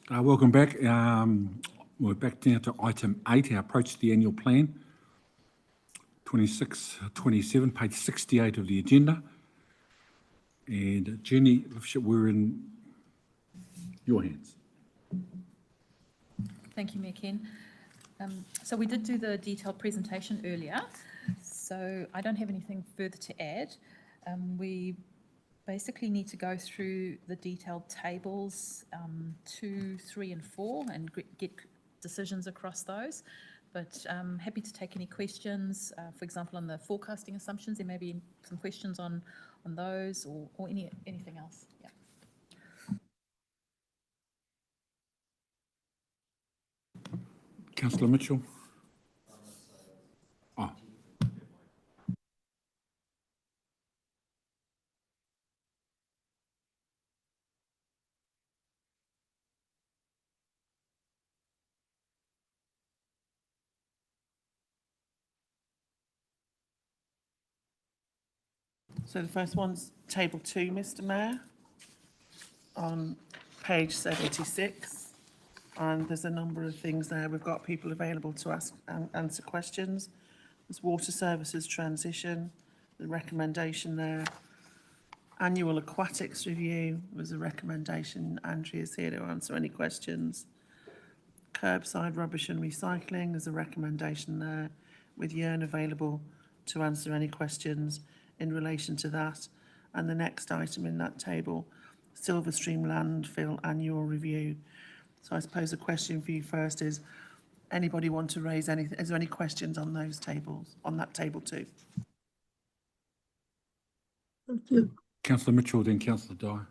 Welcome back. We're back now to item 8, our approach to the annual plan, 26-27, page 68 of the agenda. And Jenny, we're in your hands. Thank you, Mayor Ken. So we did do the detailed presentation earlier, so I don't have anything further to add. We basically need to go through the detailed tables 2, 3 and 4 and get decisions across those. But happy to take any questions, for example, on the forecasting assumptions. There may be some questions on those or anything else. Yeah. Councillor Mitchell. Oh. So the first one's table 2, Mr. Mayor, on page 76. And there's a number of things there. We've got people available to ask and answer questions. There's water services transition, the recommendation there. Annual aquatics review was a recommendation. Andrea's here to answer any questions. Curbside rubbish and recycling, there's a recommendation there, with Jörn available to answer any questions in relation to that. And the next item in that table, Silverstream landfill annual review. So I suppose a question for you first is, anybody want to raise anything? Is there any questions on those tables, on that table 2? Thank you. Councillor Mitchell, then Councillor Dyer.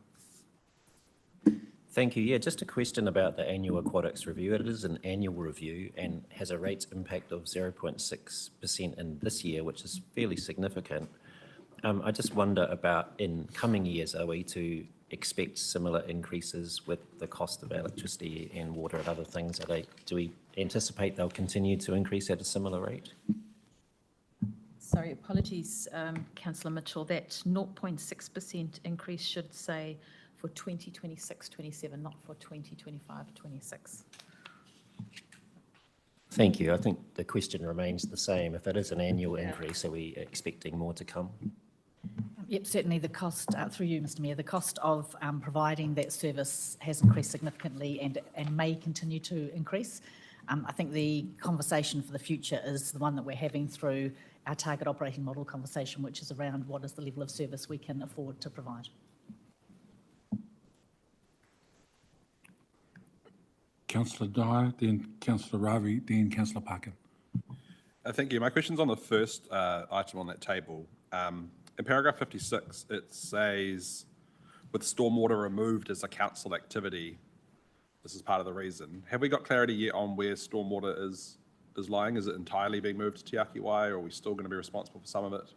Thank you. Yeah, just a question about the annual aquatics review. It is an annual review and has a rates impact of 0.6% in this year, which is fairly significant. I just wonder about in coming years, are we to expect similar increases with the cost of electricity and water and other things? Do we anticipate they'll continue to increase at a similar rate? Sorry, apologies, Councillor Mitchell. That 0.6% increase should say for 2026-27, not for 2025-26. Thank you. I think the question remains the same. If it is an annual increase, are we expecting more to come? Yep, certainly the cost, through you, Mr. Mayor, the cost of providing that service has increased significantly and may continue to increase. I think the conversation for the future is the one that we're having through our target operating model conversation, which is around what is the level of service we can afford to provide. Councillor Dyer, then Councillor Ravi, then Councillor Parkin. Thank you. My question's on the first item on that table. In paragraph 56, it says, with stormwater removed as a council activity, this is part of the reason. Have we got clarity yet on where stormwater is lying? Is it entirely being moved to Te Ake Wai, or are we still going to be responsible for some of it?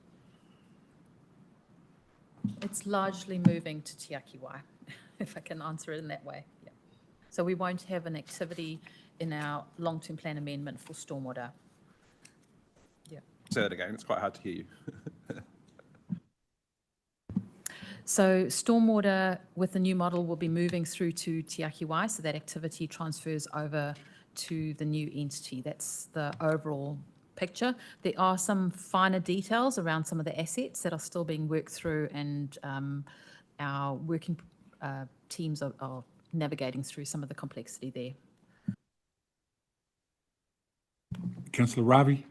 It's largely moving to Te Ake Wai, if I can answer it in that way. Yeah. So we won't have an activity in our long-term plan amendment for stormwater. Yeah. Say that again. It's quite hard to hear you. So stormwater with the new model will be moving through to Te Ake Wai, so that activity transfers over to the new entity. That's the overall picture. There are some finer details around some of the assets that are still being worked through, and our working teams are navigating through some of the complexity there. Councillor Ravi.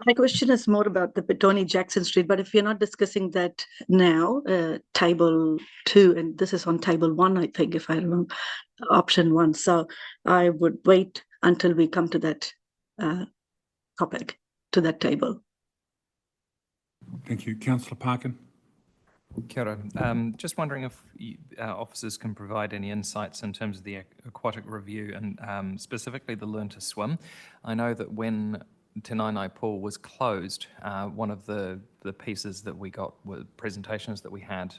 My question is more about the Petone Jackson Street, but if you're not discussing that now, table 2, and this is on table 1, I think, if I remember, option 1. So I would wait until we come to that topic, to that table. Thank you. Councillor Parkin. Kia ora. Just wondering if officers can provide any insights in terms of the aquatic review and specifically the Learn to Swim. I know that when Te Nainai Pool was closed, one of the pieces that we got with presentations that we had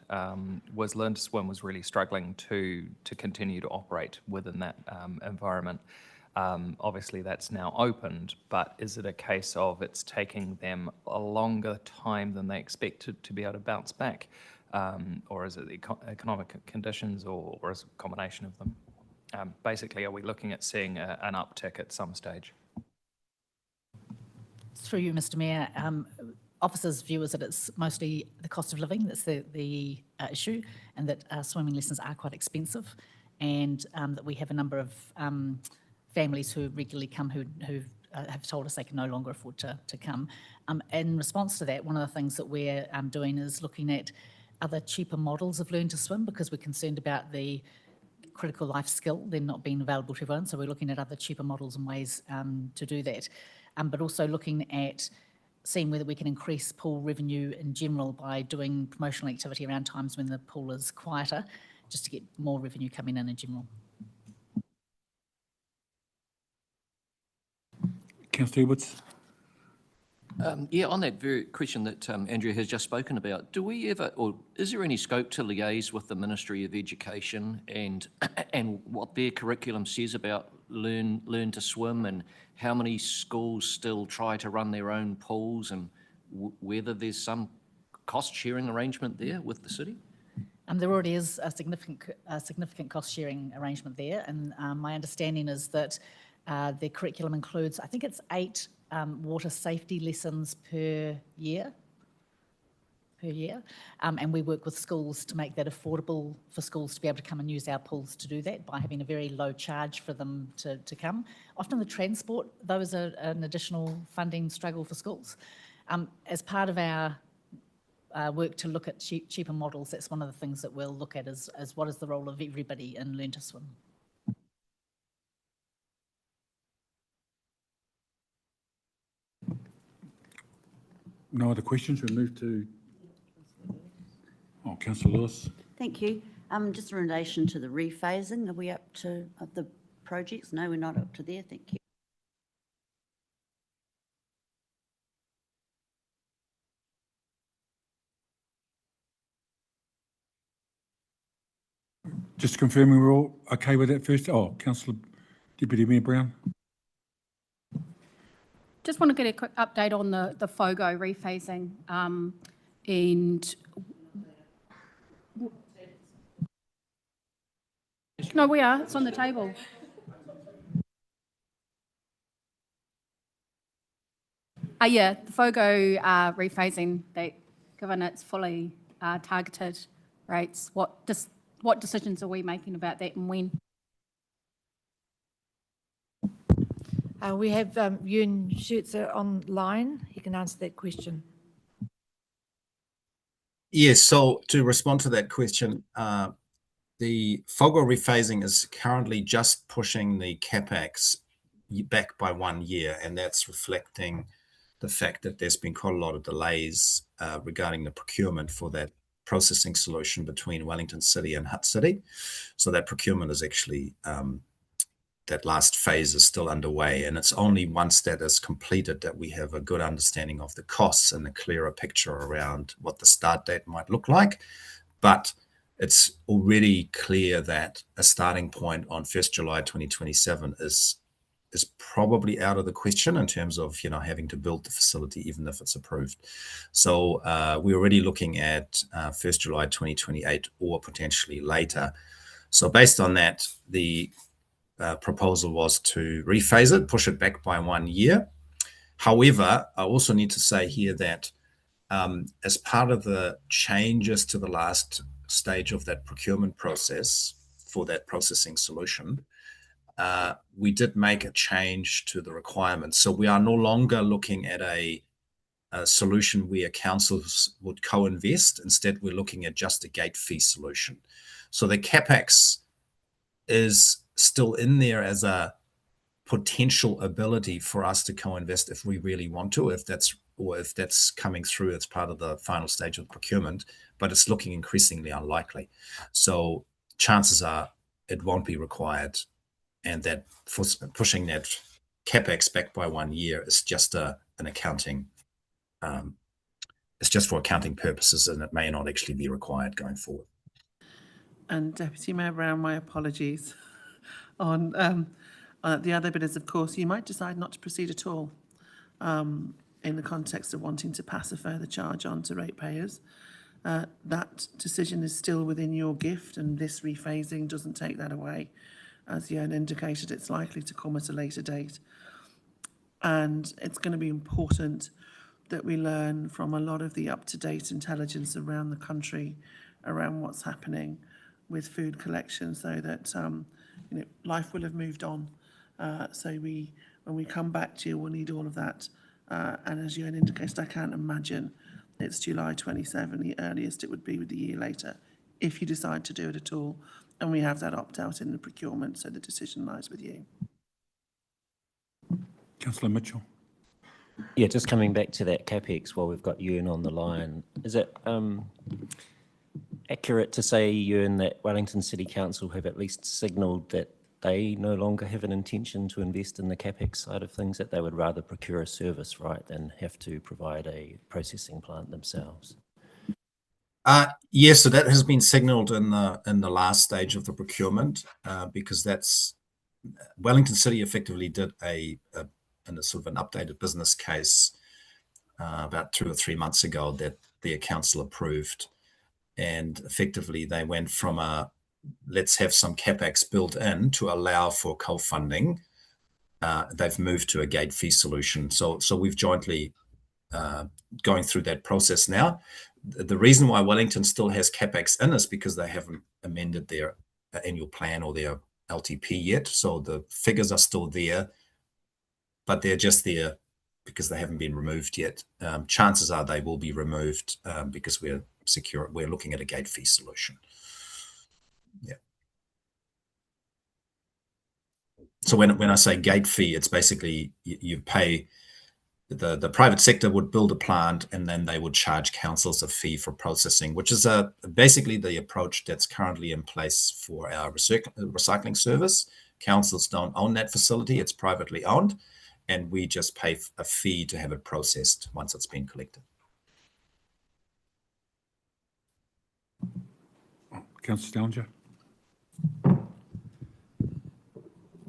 was Learn to Swim was really struggling to continue to operate within that environment. Obviously, that's now opened, but is it a case of it's taking them a longer time than they expected to be able to bounce back? Or is it the economic conditions, or is it a combination of them? Basically, are we looking at seeing an uptick at some stage? Through you, Mr. Mayor, officers' view is that it's mostly the cost of living that's the issue, and that swimming lessons are quite expensive, and that we have a number of families who regularly come who have told us they can no longer afford to come. In response to that, one of the things that we're doing is looking at other cheaper models of Learn to Swim, because we're concerned about the critical life skill then not being available to everyone. So we're looking at other cheaper models and ways to do that. But also looking at seeing whether we can increase pool revenue in general by doing promotional activity around times when the pool is quieter, just to get more revenue coming in general. Councillor Edwards? Yeah, on that very question that Andrea has just spoken about, do we ever, or is there any scope to liaise with the Ministry of Education and what their curriculum says about learn to swim, and how many schools still try to run their own pools, and whether there's some cost sharing arrangement there with the city? There already is a significant cost sharing arrangement there, and my understanding is that their curriculum includes, I think it's 8 water safety lessons per year. And we work with schools to make that affordable for schools to be able to come and use our pools to do that by having a very low charge for them to come. Often the transport, though, is an additional funding struggle for schools. As part of our work to look at cheaper models, that's one of the things that we'll look at is what is the role of everybody in Learn to Swim. No other questions? We move to, Councillor Lewis. Thank you. Just in relation to the rephasing, are we up to of the projects? No, we're not up to there. Thank you. Just confirming we're all okay with that first. Councillor Deputy Mayor Brown. Just want to get a quick update on the FOGO rephasing and no, we are. It's on the table. Yeah, the FOGO rephasing, that given it's fully targeted rates, what decisions are we making about that and when? We have Ewan Schertzer online. He can answer that question. Yes, so to respond to that question, the FOGO rephasing is currently just pushing the CapEx back by 1 year, and that's reflecting the fact that there's been quite a lot of delays regarding the procurement for that processing solution between Wellington City and Hutt City. So that procurement is actually that last phase is still underway, and it's only once that is completed that we have a good understanding of the costs and a clearer picture around what the start date might look like. But it's already clear that a starting point on 1st July 2027 is probably out of the question in terms of having to build the facility even if it's approved. So we're already looking at 1st July 2028 or potentially later. So based on that, the proposal was to rephase it, push it back by 1 year. However, I also need to say here that as part of the changes to the last stage of that procurement process for that processing solution, we did make a change to the requirements. So we are no longer looking at a solution where councils would co-invest. Instead, we're looking at just a gate fee solution. So the CapEx is still in there as a potential ability for us to co-invest if we really want to, if that's coming through as part of the final stage of procurement, but it's looking increasingly unlikely. So chances are it won't be required, and that pushing that CapEx back by 1 year is just an accounting, it's just for accounting purposes, and it may not actually be required going forward. And Deputy Mayor Brown, my apologies on The other bit is, of course, you might decide not to proceed at all in the context of wanting to pass a further charge on to ratepayers. That decision is still within your gift, and this rephasing doesn't take that away. As Jan indicated, it's likely to come at a later date. And it's going to be important that we learn from a lot of the up-to-date intelligence around the country around what's happening with food collection, so that life will have moved on. So when we come back to you, we'll need all of that. And as Jan indicated, I can't imagine it's July 27, the earliest it would be with the year later, if you decide to do it at all. And we have that opt-out in the procurement, so the decision lies with you. Councillor Mitchell. Yeah, just coming back to that CapEx while we've got Ewan on the line. Is it accurate to say, Ewan, that Wellington City Council have at least signalled that they no longer have an intention to invest in the CapEx side of things, that they would rather procure a service, right, than have to provide a processing plant themselves? Yes, so that has been signalled in the last stage of the procurement, because that's Wellington City effectively did a sort of an updated business case about 2 or 3 months ago that the council approved, and effectively they went from a let's have some CapEx built in to allow for co-funding. They've moved to a gate fee solution, so we've jointly going through that process now. The reason why Wellington still has CapEx in is because they haven't amended their annual plan or their LTP yet. So the figures are still there, but they're just there because they haven't been removed yet. Chances are they will be removed because we're looking at a gate fee solution. Yeah. So when I say gate fee, it's basically you pay. The private sector would build a plant and then they would charge councils a fee for processing, which is basically the approach that's currently in place for our recycling service. Councils don't own that facility, it's privately owned, and we just pay a fee to have it processed once it's been collected. Councillor Stallinger.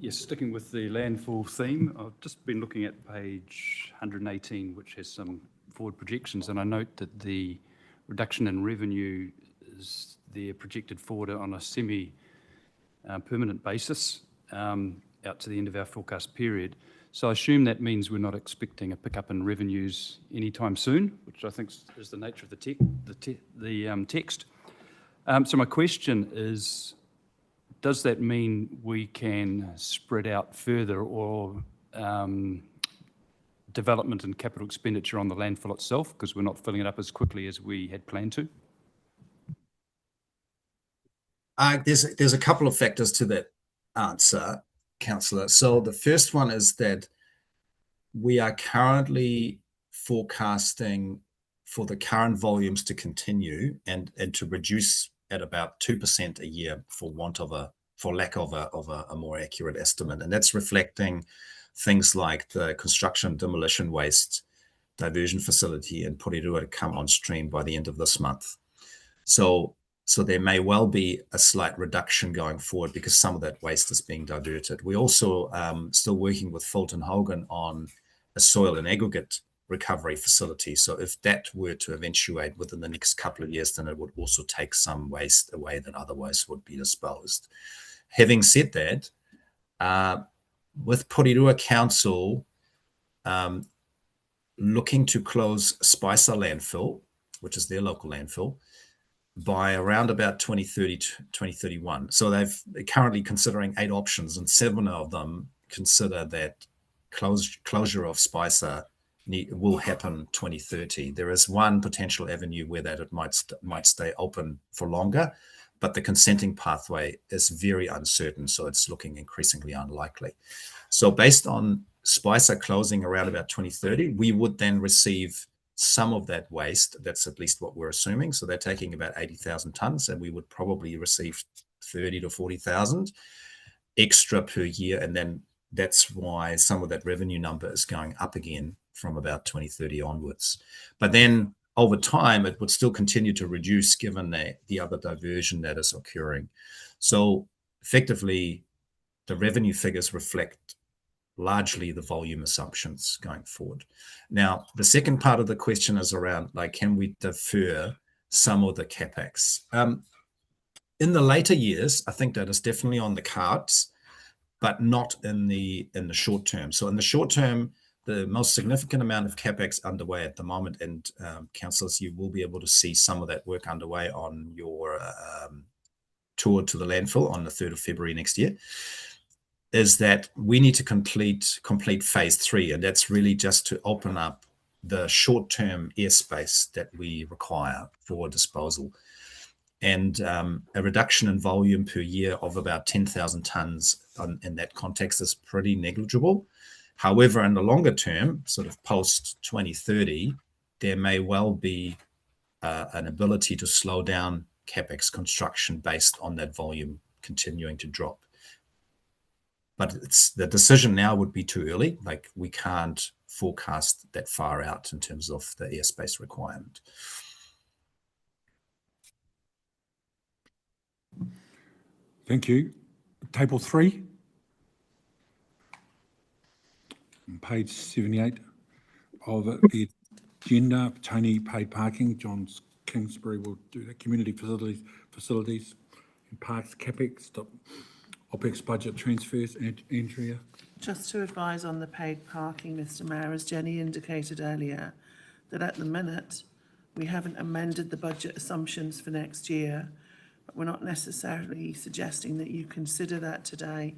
Yes, sticking with the landfill theme, I've just been looking at page 118, which has some forward projections, and I note that the reduction in revenue is there projected forward on a semi-permanent basis out to the end of our forecast period. So I assume that means we're not expecting a pickup in revenues anytime soon, which I think is the nature of the text. So my question is, does that mean we can spread out further or development and capital expenditure on the landfill itself, because we're not filling it up as quickly as we had planned to? There's a couple of factors to that answer, Councillor. So the first one is that we are currently forecasting for the current volumes to continue and to reduce at about 2% a year for lack of a more accurate estimate. And that's reflecting things like the construction demolition waste diversion facility in Porirua to come on stream by the end of this month. So there may well be a slight reduction going forward because some of that waste is being diverted. We're also still working with Fulton Hogan on a soil and aggregate recovery facility. So if that were to eventuate within the next couple of years, then it would also take some waste away that otherwise would be disposed. Having said that, with Porirua Council looking to close Spicer landfill, which is their local landfill, by around about 2030 to 2031. So they're currently considering 8 options, and 7 of them consider that closure of Spicer will happen 2030. There is one potential avenue where that it might stay open for longer, but the consenting pathway is very uncertain, so it's looking increasingly unlikely. So based on Spicer closing around about 2030, we would then receive some of that waste. That's at least what we're assuming. So they're taking about 80,000 tonnes, and we would probably receive 30 to 40,000 extra per year. And then that's why some of that revenue number is going up again from about 2030 onwards. But then over time, it would still continue to reduce given the other diversion that is occurring. So effectively, the revenue figures reflect largely the volume assumptions going forward. Now, the second part of the question is around, like, can we defer some of the CapEx? In the later years, I think that is definitely on the cards, but not in the short term. So in the short term, the most significant amount of CapEx underway at the moment, and councillors, you will be able to see some of that work underway on your tour to the landfill on the 3rd of February next year, is that we need to complete phase 3, and that's really just to open up the short-term airspace that we require for disposal. And a reduction in volume per year of about 10,000 tonnes in that context is pretty negligible. However, in the longer term, sort of post 2030, there may well be an ability to slow down CapEx construction based on that volume continuing to drop. But the decision now would be too early. Like, we can't forecast that far out in terms of the airspace requirement. Thank you. Table 3. On page 78 of the agenda, Tony paid parking. John Kingsbury will do that. Community facilities and parks CapEx, OPEX budget transfers. Andrea? Just to advise on the paid parking, Mr Mayor, as Jenny indicated earlier, that at the minute we haven't amended the budget assumptions for next year, but we're not necessarily suggesting that you consider that today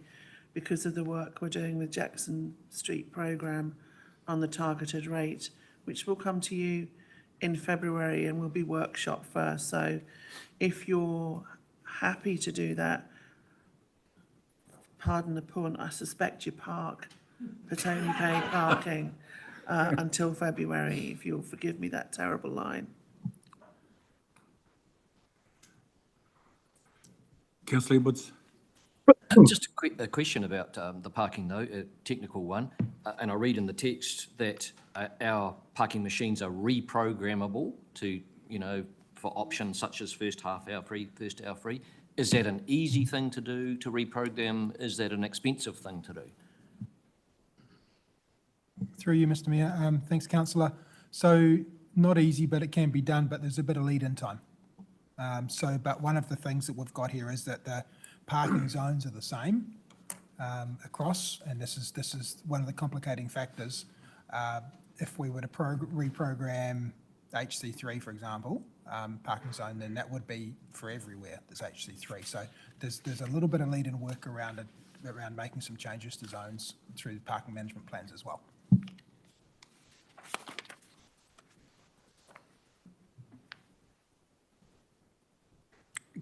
because of the work we're doing with Jackson Street programme on the targeted rate, which will come to you in February and will be workshop first. So if you're happy to do that, pardon the pun, I suspect you park for Tony paid parking until February, if you'll forgive me that terrible line. Councillor Edwards? Just a question about the parking though, a technical one. And I read in the text that our parking machines are reprogrammable to, for options such as first half hour free, first hour free. Is that an easy thing to do, to reprogram? Is that an expensive thing to do? Through you, Mr Mayor. Thanks, Councillor. So not easy, but it can be done, but there's a bit of lead-in time. But one of the things that we've got here is that the parking zones are the same across, and this is one of the complicating factors. If we were to reprogram HC3, for example, parking zone, then that would be for everywhere, there's HC3. So there's a little bit of lead-in work around making some changes to zones through the parking management plans as well.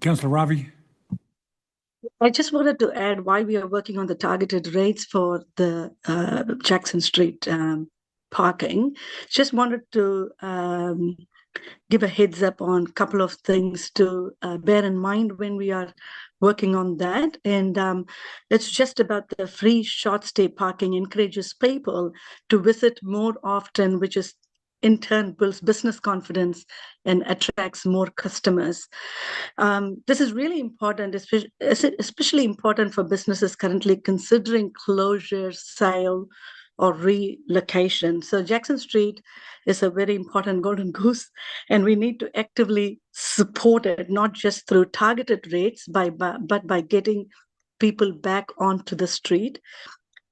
Councillor Ravi? I just wanted to add why we are working on the targeted rates for the Jackson Street parking. Just wanted to give a heads up on a couple of things to bear in mind when we are working on that. And it's just about the free short stay parking encourages people to visit more often, which is in turn builds business confidence and attracts more customers. This is really important, especially important for businesses currently considering closure, sale, or relocation. So Jackson Street is a very important golden goose, and we need to actively support it, not just through targeted rates, but by getting people back onto the street.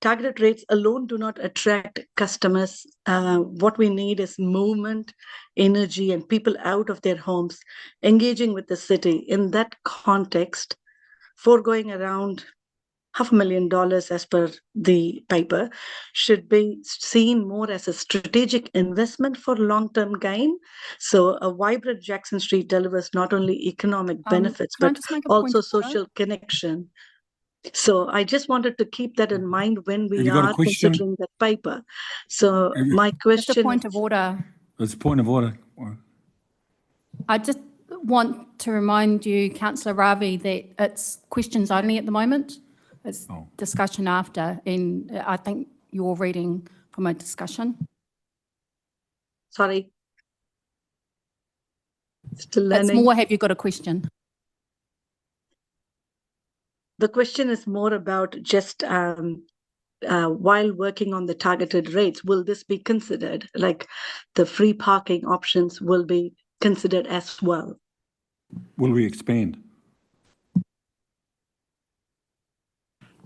Targeted rates alone do not attract customers. What we need is movement, energy, and people out of their homes, engaging with the city. In that context, foregoing around $500,000 as per the paper should be seen more as a strategic investment for long-term gain. So a vibrant Jackson Street delivers not only economic benefits, but also social connection. So I just wanted to keep that in mind when we are considering that paper. So my question— Just a point of order. It's a point of order. I just want to remind you, Councillor Ravi, that it's questions only at the moment. It's discussion after, and I think you're reading from a discussion. Sorry. Still learning. It's more, have you got a question? the question is more about just while working on the targeted rates, will this be considered? Like the free parking options will be considered as well? Will we expand?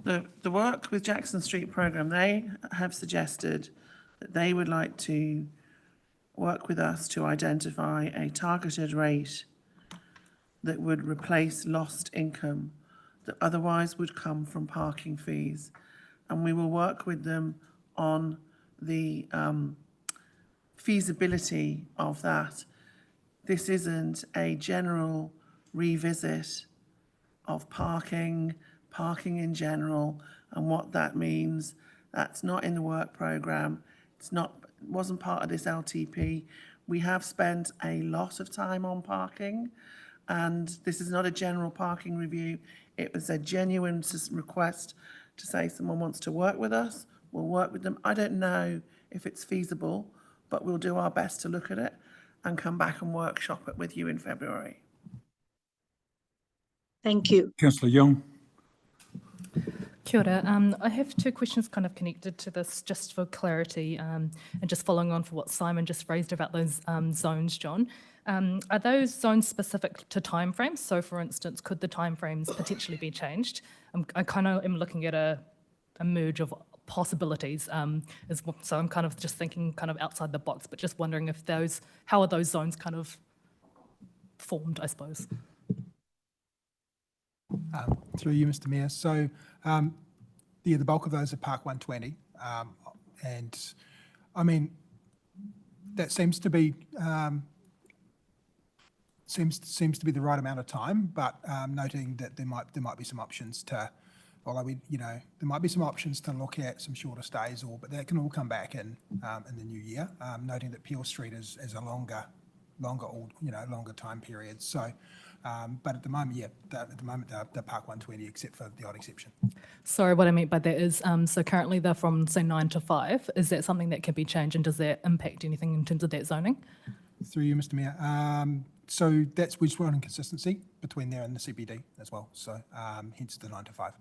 The work with Jackson Street programme, they have suggested that they would like to work with us to identify a targeted rate that would replace lost income that otherwise would come from parking fees. And we will work with them on the feasibility of that. This isn't a general revisit of parking in general, and what that means. That's not in the work programme. Wasn't part of this LTP. We have spent a lot of time on parking, and this is not a general parking review. It was a genuine request to say someone wants to work with us. We'll work with them. I don't know if it's feasible, but we'll do our best to look at it and come back and workshop it with you in February. Thank you. Councillor Young. Kia ora. I have two questions kind of connected to this, just for clarity, and just following on for what Simon just raised about those zones, John. Are those zones specific to timeframes? So, for instance, could the timeframes potentially be changed? I kind of am looking at a merge of possibilities, so I'm kind of just thinking kind of outside the box, but just wondering if how are those zones kind of formed, I suppose? Through you, Mr. Mayor. So, the bulk of those are Park 120, and I mean that seems to be seems to be the right amount of time. But noting that there might be some options to, although there might be some options to look at some shorter stays, but that can all come back in the new year. Noting that Peel Street is a longer time period. So. But at the moment, they're Park 120, except for the odd exception. Sorry, what I meant by that is, so currently they're from, say, 9 to 5. Is that something that can be changed, and does that impact anything in terms of that zoning? Through you, Mr. Mayor. So we're just wanting consistency between there and the CBD as well. So hence the 9 to 5.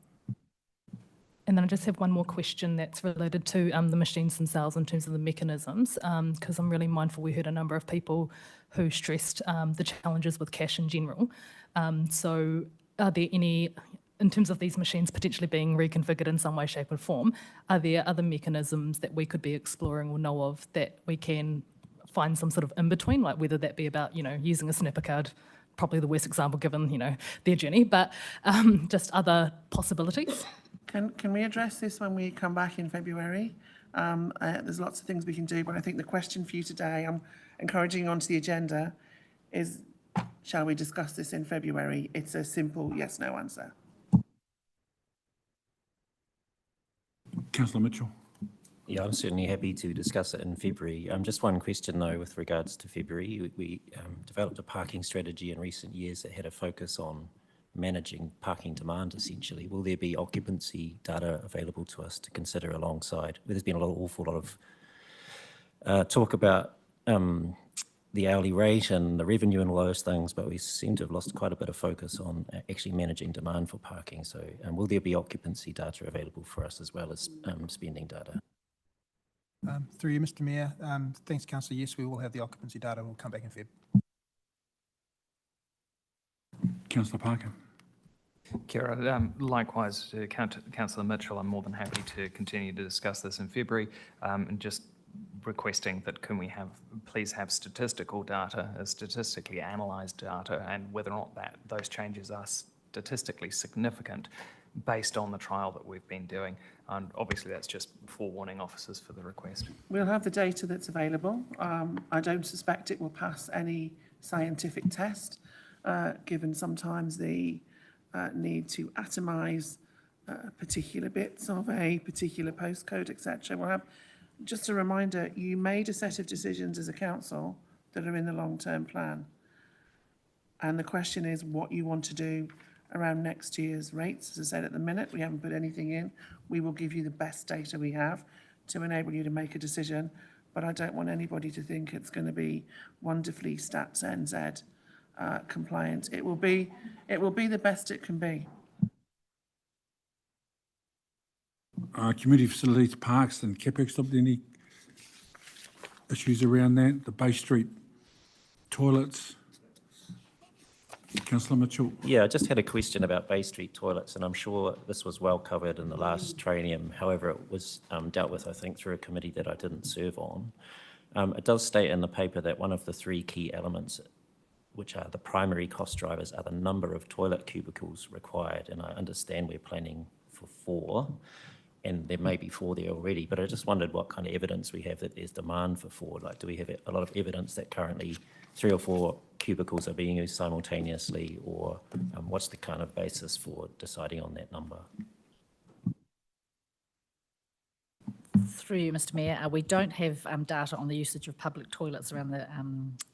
And then I just have one more question that's related to the machines themselves in terms of the mechanisms, because I'm really mindful we heard a number of people who stressed the challenges with cash in general. So are there any, in terms of these machines potentially being reconfigured in some way, shape or form, are there other mechanisms that we could be exploring or know of that we can find some sort of in-between, like whether that be about, using a snapper card, probably the worst example given, their journey, but just other possibilities? Can we address this when we come back in February? There's lots of things we can do, but I think the question for you today, I'm encouraging onto the agenda, is shall we discuss this in February? It's a simple yes/no answer. Councillor Mitchell. Yeah, I'm certainly happy to discuss it in February. Just one question though with regards to February. We developed a parking strategy in recent years that had a focus on managing parking demand, essentially. Will there be occupancy data available to us to consider alongside? There's been awful lot of talk about the hourly rate and the revenue and all those things, but we seem to have lost quite a bit of focus on actually managing demand for parking. So will there be occupancy data available for us as well as spending data? Through you, Mr. Mayor. Thanks, Councillor. Yes, we will have the occupancy data. We'll come back in Feb. Councillor Parker. Kia ora. Likewise, to Councillor Mitchell, I'm more than happy to continue to discuss this in February, and just requesting that please have statistical data, statistically analysed data, and whether or not those changes are statistically significant based on the trial that we've been doing. And obviously that's just forewarning officers for the request. We'll have the data that's available. I don't suspect it will pass any scientific test, given sometimes the need to atomise particular bits of a particular postcode, etc. We'll have, just a reminder, you made a set of decisions as a council that are in the long-term plan. And the question is what you want to do around next year's rates. As I said, at the minute, we haven't put anything in. We will give you the best data we have to enable you to make a decision. But I don't want anybody to think it's going to be wonderfully Stats NZ compliant. It will be the best it can be. Community facilities, parks and CapEx, any issues around that? The Bay Street toilets? Councillor Mitchell? Yeah, I just had a question about Bay Street toilets, and I'm sure this was well covered in the last training. However, it was dealt with, I think, through a committee that I didn't serve on. It does state in the paper that one of the three key elements, which are the primary cost drivers, are the number of toilet cubicles required, and I understand we're planning for 4, and there may be 4 there already, but I just wondered what kind of evidence we have that there's demand for 4. Like, do we have a lot of evidence that currently 3 or 4 cubicles are being used simultaneously, or what's the kind of basis for deciding on that number? Through you, Mr Mayor, we don't have data on the usage of public toilets around the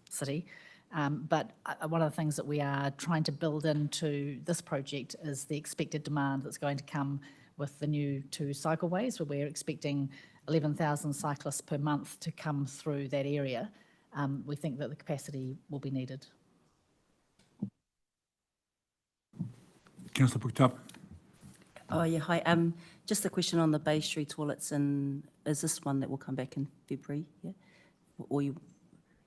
city, but one of the things that we are trying to build into this project is the expected demand that's going to come with the new 2 cycleways, where we're expecting 11,000 cyclists per month to come through that area. We think that the capacity will be needed. Councillor Pukutup? Oh, yeah, hi. Just a question on the Bay Street toilets, and is this one that will come back in February? Yeah, or you?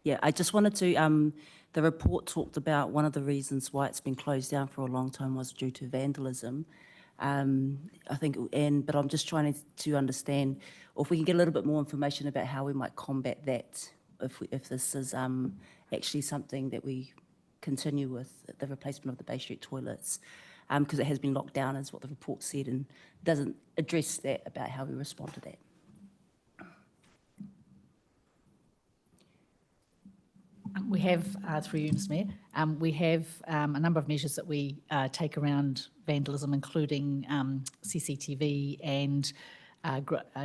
Yeah, I just wanted to. The report talked about one of the reasons why it's been closed down for a long time was due to vandalism. I think, but I'm just trying to understand, or if we can get a little bit more information about how we might combat that, if this is actually something that we continue with, the replacement of the Bay Street toilets, because it has been locked down, is what the report said, and doesn't address that about how we respond to that. We have, through you, Mr Mayor, we have a number of measures that we take around vandalism, including CCTV and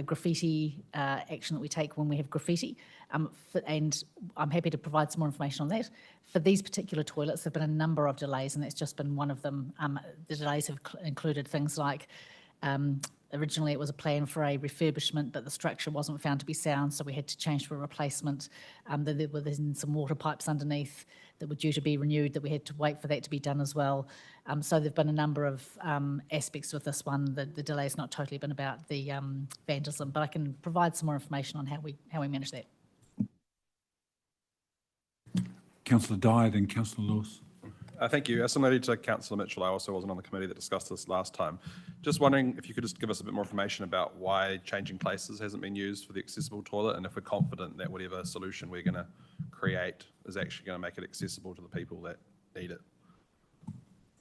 graffiti action that we take when we have graffiti. And I'm happy to provide some more information on that. For these particular toilets, there have been a number of delays, and that's just been one of them. The delays have included things like originally it was a plan for a refurbishment, but the structure wasn't found to be sound, so we had to change to a replacement. There were then some water pipes underneath that were due to be renewed that we had to wait for that to be done as well. So there have been a number of aspects with this one. The delay's not totally been about the vandalism, but I can provide some more information on how we manage that. Councillor Dyer, then Councillor Lewis. Thank you. Similarly to Councillor Mitchell, I also wasn't on the committee that discussed this last time. Just wondering if you could just give us a bit more information about why changing places hasn't been used for the accessible toilet, and if we're confident that whatever solution we're going to create is actually going to make it accessible to the people that need it.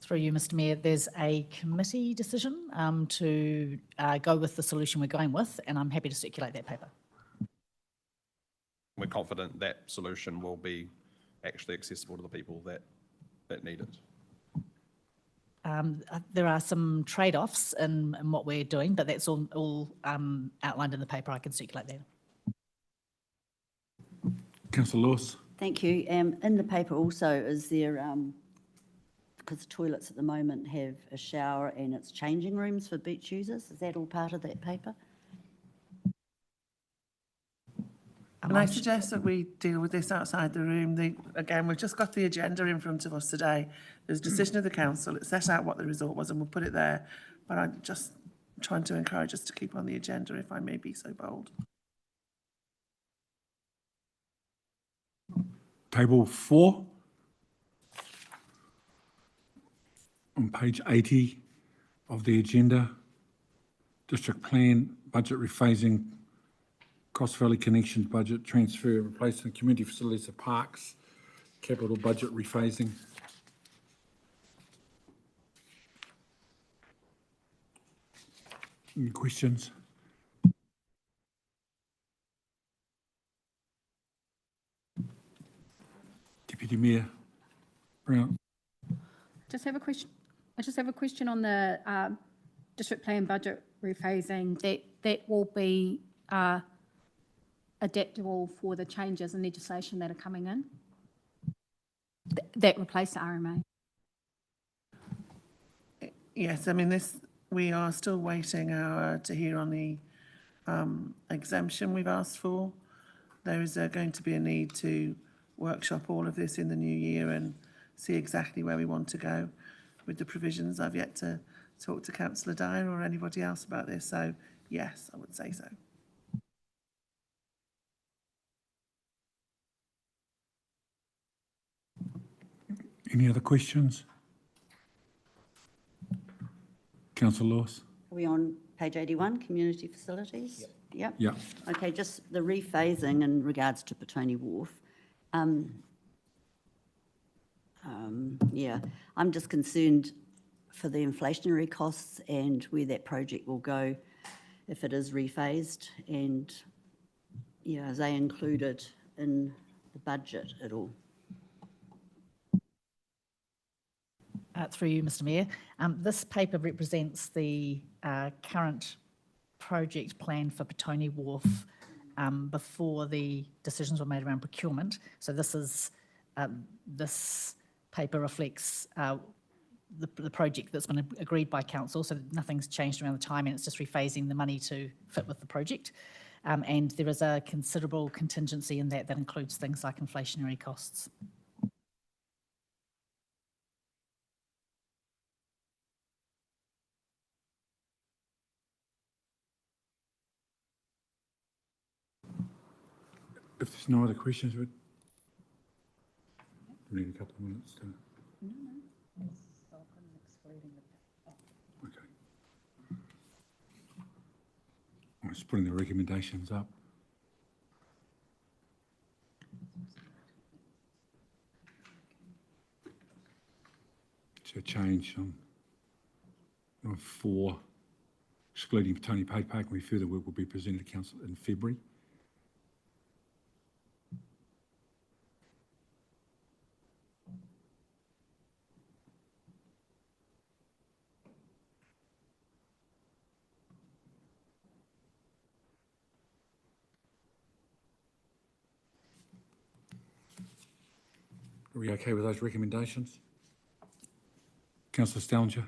Through you, Mr Mayor, there's a committee decision to go with the solution we're going with, and I'm happy to circulate that paper. We're confident that solution will be actually accessible to the people that need it. There are some trade-offs in what we're doing, but that's all outlined in the paper. I can circulate that. Councillor Lewis. Thank you. In the paper also, is there, because the toilets at the moment have a shower and it's changing rooms for beach users, is that all part of that paper? And I suggest that we deal with this outside the room. Again, we've just got the agenda in front of us today. There's a decision of the council. It set out what the result was and we'll put it there. But I'm just trying to encourage us to keep on the agenda, if I may be so bold. Table 4. On page 80 of the agenda. District plan, budget rephasing, Cross Valley Connections budget transfer, replacing community facilities of parks, capital budget rephasing. Any questions? Deputy Mayor Brown. Just have a question. I just have a question on the district plan budget rephasing. That will be adaptable for the changes in legislation that are coming in that replace the RMA. Yes, I mean we are still waiting to hear on the exemption we've asked for. There is going to be a need to workshop all of this in the new year and see exactly where we want to go with the provisions. I've yet to talk to Councillor Dyer or anybody else about this, so yes, I would say so. Any other questions? Councillor Lewis? Are we on page 81, community facilities? Yep. Yeah. Okay, just the rephasing in regards to Petone Wharf. Yeah, I'm just concerned for the inflationary costs and where that project will go if it is rephased, and, yeah, are they included in the budget at all? Through you, Mr Mayor. This paper represents the current project plan for Petone Wharf before the decisions were made around procurement. So this is, this paper reflects the project that's been agreed by council, so nothing's changed around the time, and it's just rephasing the money to fit with the project. And there is a considerable contingency in that that includes things like inflationary costs. If there's no other questions, we need a couple of minutes to... Okay. I'm just putting the recommendations up. So change on 4, excluding Petone Paid Parking, we further work will be presented to council in February. Are we okay with those recommendations? Councillor Stallinger?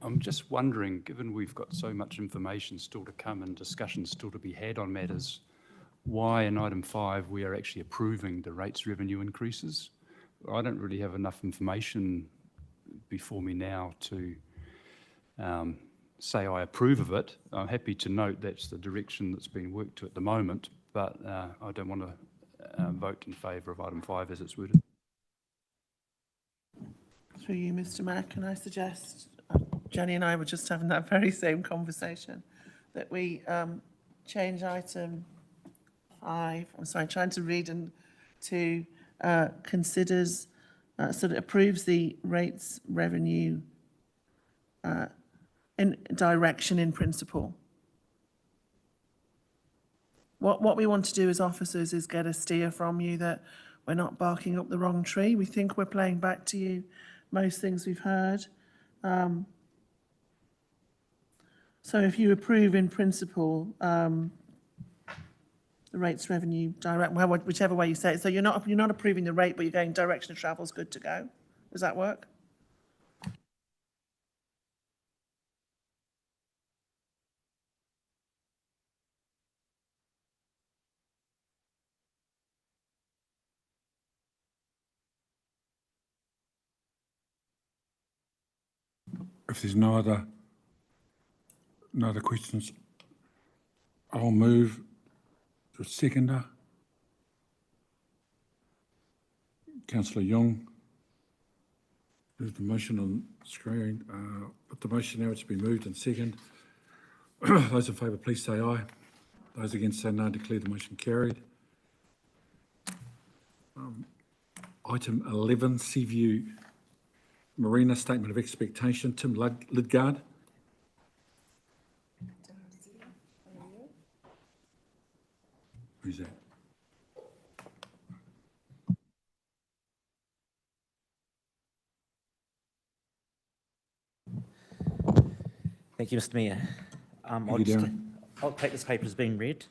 I'm just wondering, given we've got so much information still to come and discussions still to be had on matters, why in item 5 we are actually approving the rates revenue increases? I don't really have enough information before me now to say I approve of it. I'm happy to note that's the direction that's being worked to at the moment, but I don't want to vote in favour of item 5 as it's worded. Through you, Mr Mayor, can I suggest, Jenny and I were just having that very same conversation, that we change item 5, I'm sorry, trying to read, and to considers, so that approves the rates revenue in direction in principle. What we want to do as officers is get a steer from you that we're not barking up the wrong tree. We think we're playing back to you most things we've heard. So if you approve in principle the rates revenue direct, well, whichever way you say it, so you're not approving the rate, but you're going direction of travel is good to go. Does that work? If there's no other questions, I'll move to seconder. Councillor Young. There's the motion on screen. Put the motion now, it's been moved and second. Those in favour, please say aye. Those against say no. Declare the motion carried. Item 11, Seaview Marina Statement of Expectation. Tim Lidgard. Who's that? Thank you, Mr Mayor. I'll take this paper as being read.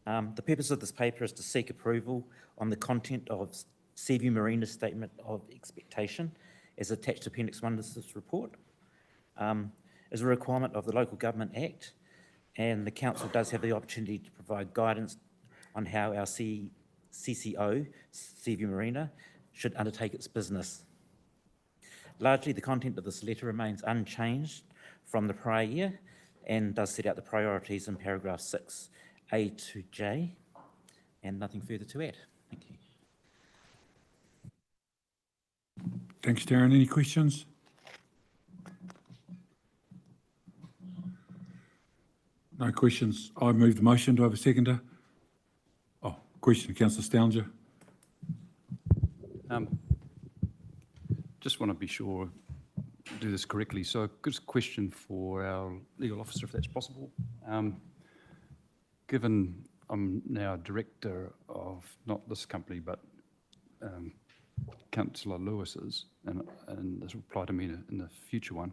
The purpose of this paper is to seek approval on the content of Seaview Marina's Statement of Expectation as attached to Appendix 1 of this report. As a requirement of the Local Government Act, and the Council does have the opportunity to provide guidance on how our CCO, Seaview Marina, should undertake its business. Largely, the content of this letter remains unchanged from the prior year. and does set out the priorities in paragraph 6A to J, and nothing further to add. Thank you. Thanks, Darren. Any questions? No questions. I move the motion. Do I have a seconder? Oh, question, Councillor Stounger. Just want to be sure to do this correctly. So good question for our legal officer, if that's possible. Given I'm now director of not this company, but Councillor Lewis's, and this will apply to me in the future one,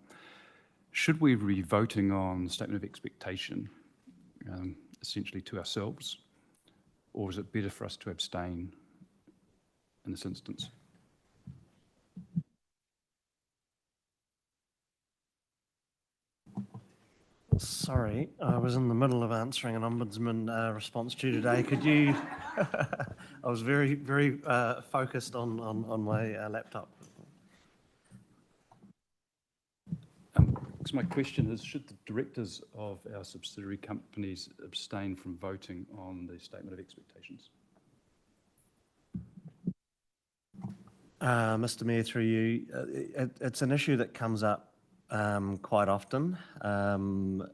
should we be voting on the statement of expectation essentially to ourselves, or is it better for us to abstain in this instance? Sorry, I was in the middle of answering an ombudsman response to you today. Could you? I was very, very focused on my laptop. So my question is, should the directors of our subsidiary companies abstain from voting on the statement of expectations? Mr. Mayor, through you, it's an issue that comes up quite often. The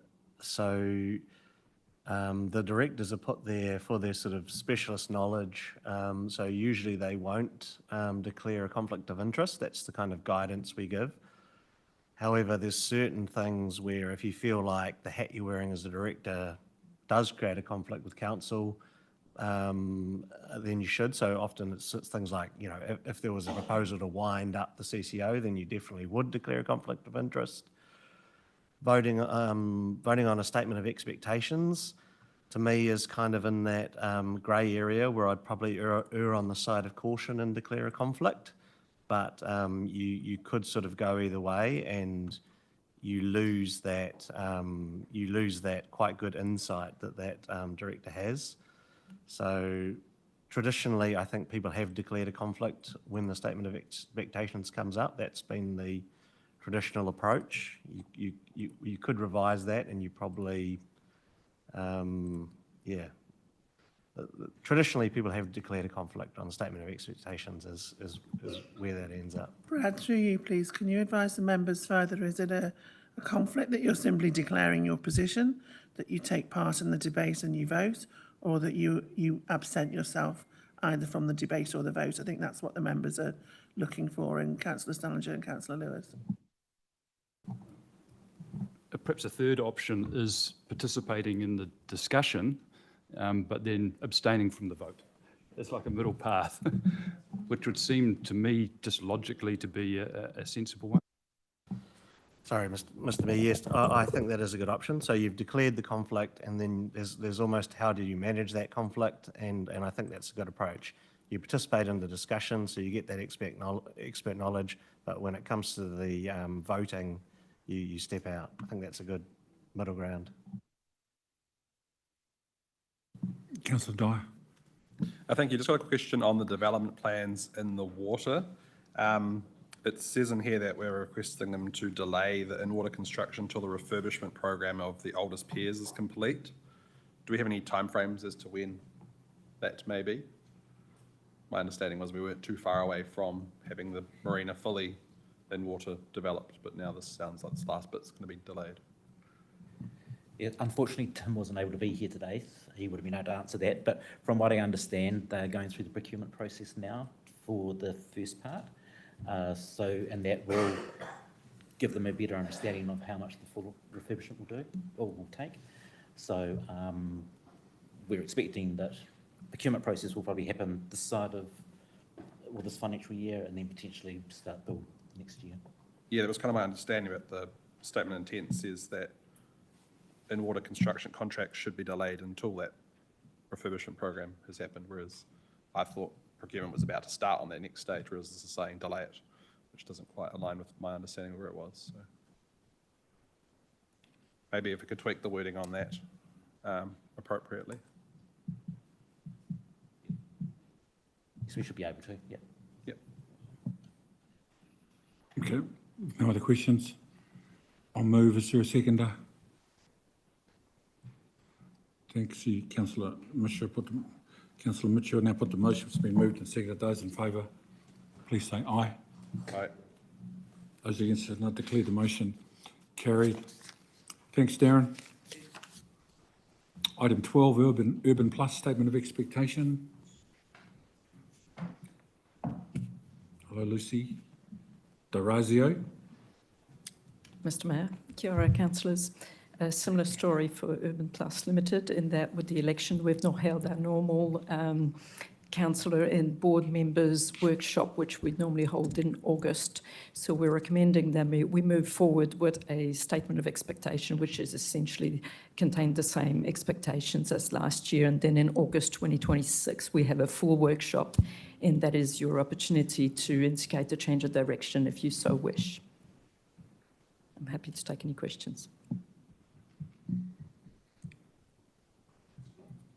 directors are put there for their sort of specialist knowledge. So usually they won't declare a conflict of interest. That's the kind of guidance we give. However, there's certain things where if you feel like the hat you're wearing as a director does create a conflict with council, then you should. So often it's things like, you know, if there was a proposal to wind up the CCO, then you definitely would declare a conflict of interest. Voting on a statement of expectations, to me, is kind of in that grey area where I'd probably err on the side of caution and declare a conflict. But you could sort of go either way, and you lose that quite good insight that director has. So traditionally, I think people have declared a conflict when the statement of expectations comes up. That's been the traditional approach. You could revise that, and you probably, traditionally people have declared a conflict on the statement of expectations is where that ends up. Brad, through you, please, can you advise the members further? Is it a conflict that you're simply declaring your position, that you take part in the debate and you vote, or that you absent yourself either from the debate or the vote? I think that's what the members are looking for in Councillor Stounger and Councillor Lewis. Perhaps a third option is participating in the discussion, but then abstaining from the vote. It's like a middle path, which would seem to me just logically to be a sensible one. Sorry, Mr. Mayor, yes, I think that is a good option. So you've declared the conflict, and then there's almost how do you manage that conflict, and I think that's a good approach. You participate in the discussion, so you get that expert knowledge, but when it comes to the voting, you step out. I think that's a good middle ground. Councillor Dyer. Thank you. Just got a question on the development plans in the water. It says in here that we're requesting them to delay the in-water construction till the refurbishment program of the oldest piers is complete. Do we have any timeframes as to when that may be? My understanding was we weren't too far away from having the marina fully in water developed, but now this sounds like this last bit's going to be delayed. Yeah, unfortunately, Tim wasn't able to be here today. He would have been able to answer that. But from what I understand, they're going through the procurement process now for the first part. And that will give them a better understanding of how much the full refurbishment will do or will take. So we're expecting that procurement process will probably happen this side of this financial year, and then potentially start build next year. Yeah, that was kind of my understanding, but the statement of intent says that in-water construction contracts should be delayed until that refurbishment program has happened, whereas I thought procurement was about to start on that next stage, whereas this is saying delay it, which doesn't quite align with my understanding of where it was. So maybe if we could tweak the wording on that appropriately. Yes, we should be able to, yeah. Yep. Okay, no other questions? I'll move. Is there a seconder? Thanks, Councillor Mitchell. Councillor Mitchell now put the motion. It's been moved and seconded. Those in favour, please say aye. Aye. Those against it, I declare the motion carried. Thanks, Darren. Item 12, Urban Plus Statement of Expectation. Hello, Lucy D'Orazio. Mr Mayor, kia ora, councillors. A similar story for Urban Plus Limited in that with the election we've not held our normal councillor and board members workshop, which we normally hold in August. So we're recommending that we move forward with a statement of expectation, which is essentially contained the same expectations as last year. And then in August 2026, we have a full workshop, and that is your opportunity to indicate a change of direction if you so wish. I'm happy to take any questions.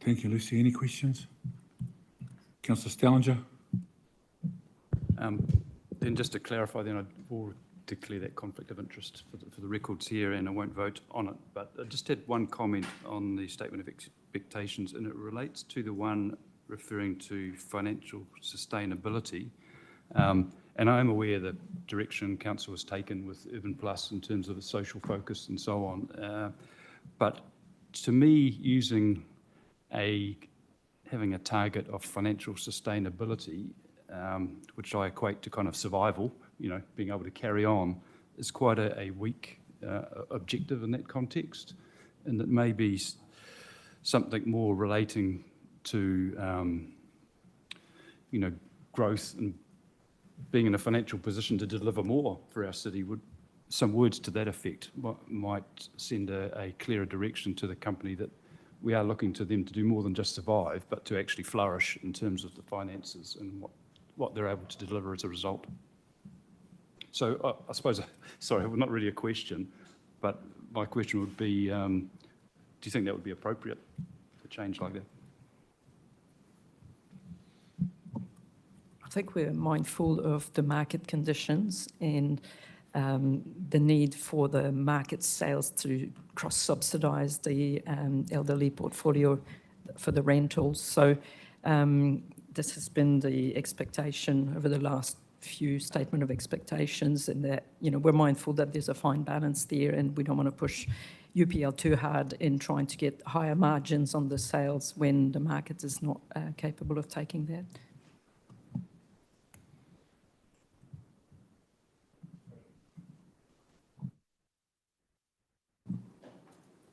Thank you, Lucy. Any questions? Councillor Stellinger. Then just to clarify, then I will declare that conflict of interest for the records here, and I won't vote on it. But I just had one comment on the statement of expectations, and it relates to the one referring to financial sustainability. And I am aware that direction council has taken with Urban Plus in terms of a social focus and so on. But to me, having a target of financial sustainability, which I equate to kind of survival, being able to carry on, is quite a weak objective in that context. And it may be something more relating to, growth and being in a financial position to deliver more for our city. Some words to that effect might send a clearer direction to the company that we are looking to them to do more than just survive, but to actually flourish in terms of the finances and what they're able to deliver as a result. So I suppose, sorry, not really a question, but my question would be, do you think that would be appropriate, a change like that? I think we're mindful of the market conditions and the need for the market sales to cross-subsidise the elderly portfolio for the rentals. So this has been the expectation over the last few statement of expectations, and that we're mindful that there's a fine balance there, and we don't want to push UPL too hard in trying to get higher margins on the sales when the market is not capable of taking that.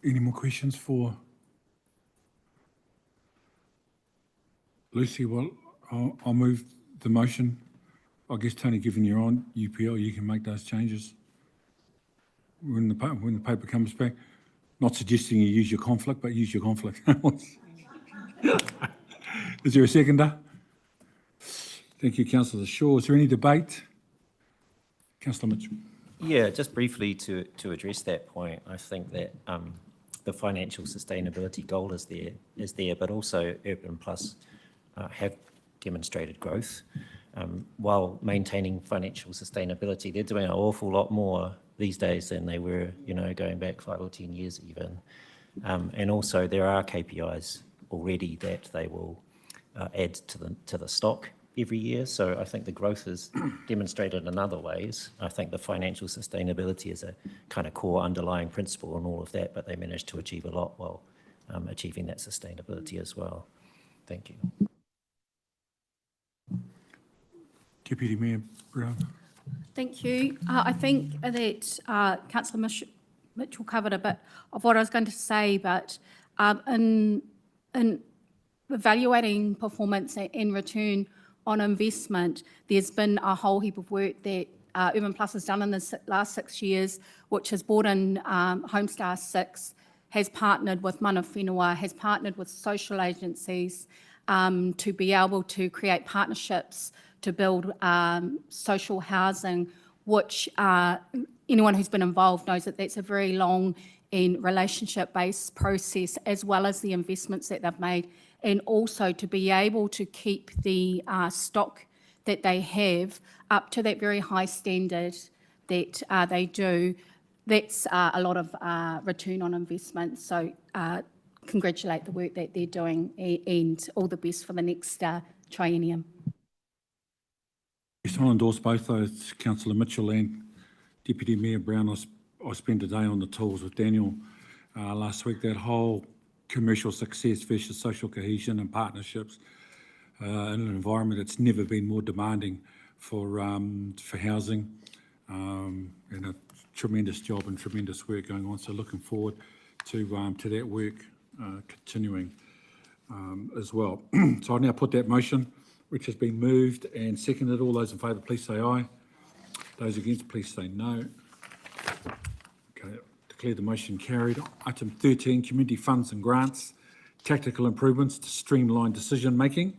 Any more questions for Lucy? Well, I'll move the motion. I guess, Tony, given you're on UPL, you can make those changes when the paper comes back. Not suggesting you use your conflict, but use your conflict. Is there a seconder? Thank you, Councillor Shaw. Is there any debate? Councillor Mitchell. Yeah, just briefly to address that point, I think that the financial sustainability goal is there, but also Urban Plus have demonstrated growth. While maintaining financial sustainability, they're doing an awful lot more these days than they were, going back 5 or 10 years even. And also there are KPIs already that they will add to the stock every year. So I think the growth is demonstrated in other ways. I think the financial sustainability is a kind of core underlying principle and all of that, but they managed to achieve a lot while achieving that sustainability as well. Thank you. Deputy Mayor Brown. Thank you. I think that Councillor Mitchell covered a bit of what I was going to say, but in evaluating performance and return on investment, there's been a whole heap of work that Urban Plus has done in the last 6 years, which has brought in Homestar 6, has partnered with Mana Whenua, has partnered with social agencies to be able to create partnerships to build social housing, which anyone who's been involved knows that that's a very long and relationship-based process, as well as the investments that they've made, and also to be able to keep the stock that they have up to that very high standard that they do. That's a lot of return on investment. So congratulate the work that they're doing and all the best for the next triennium. Yes, I'll endorse both those, Councillor Mitchell and Deputy Mayor Brown. I spent a day on the tools with Daniel last week. That whole commercial success versus social cohesion and partnerships in an environment that's never been more demanding for housing, and a tremendous job and tremendous work going on. So looking forward to that work continuing as well. So I'll now put that motion, which has been moved and seconded. All those in favour, please say aye. Those against, please say no. Okay, declare the motion carried. Item 13, community funds and grants, tactical improvements to streamline decision making.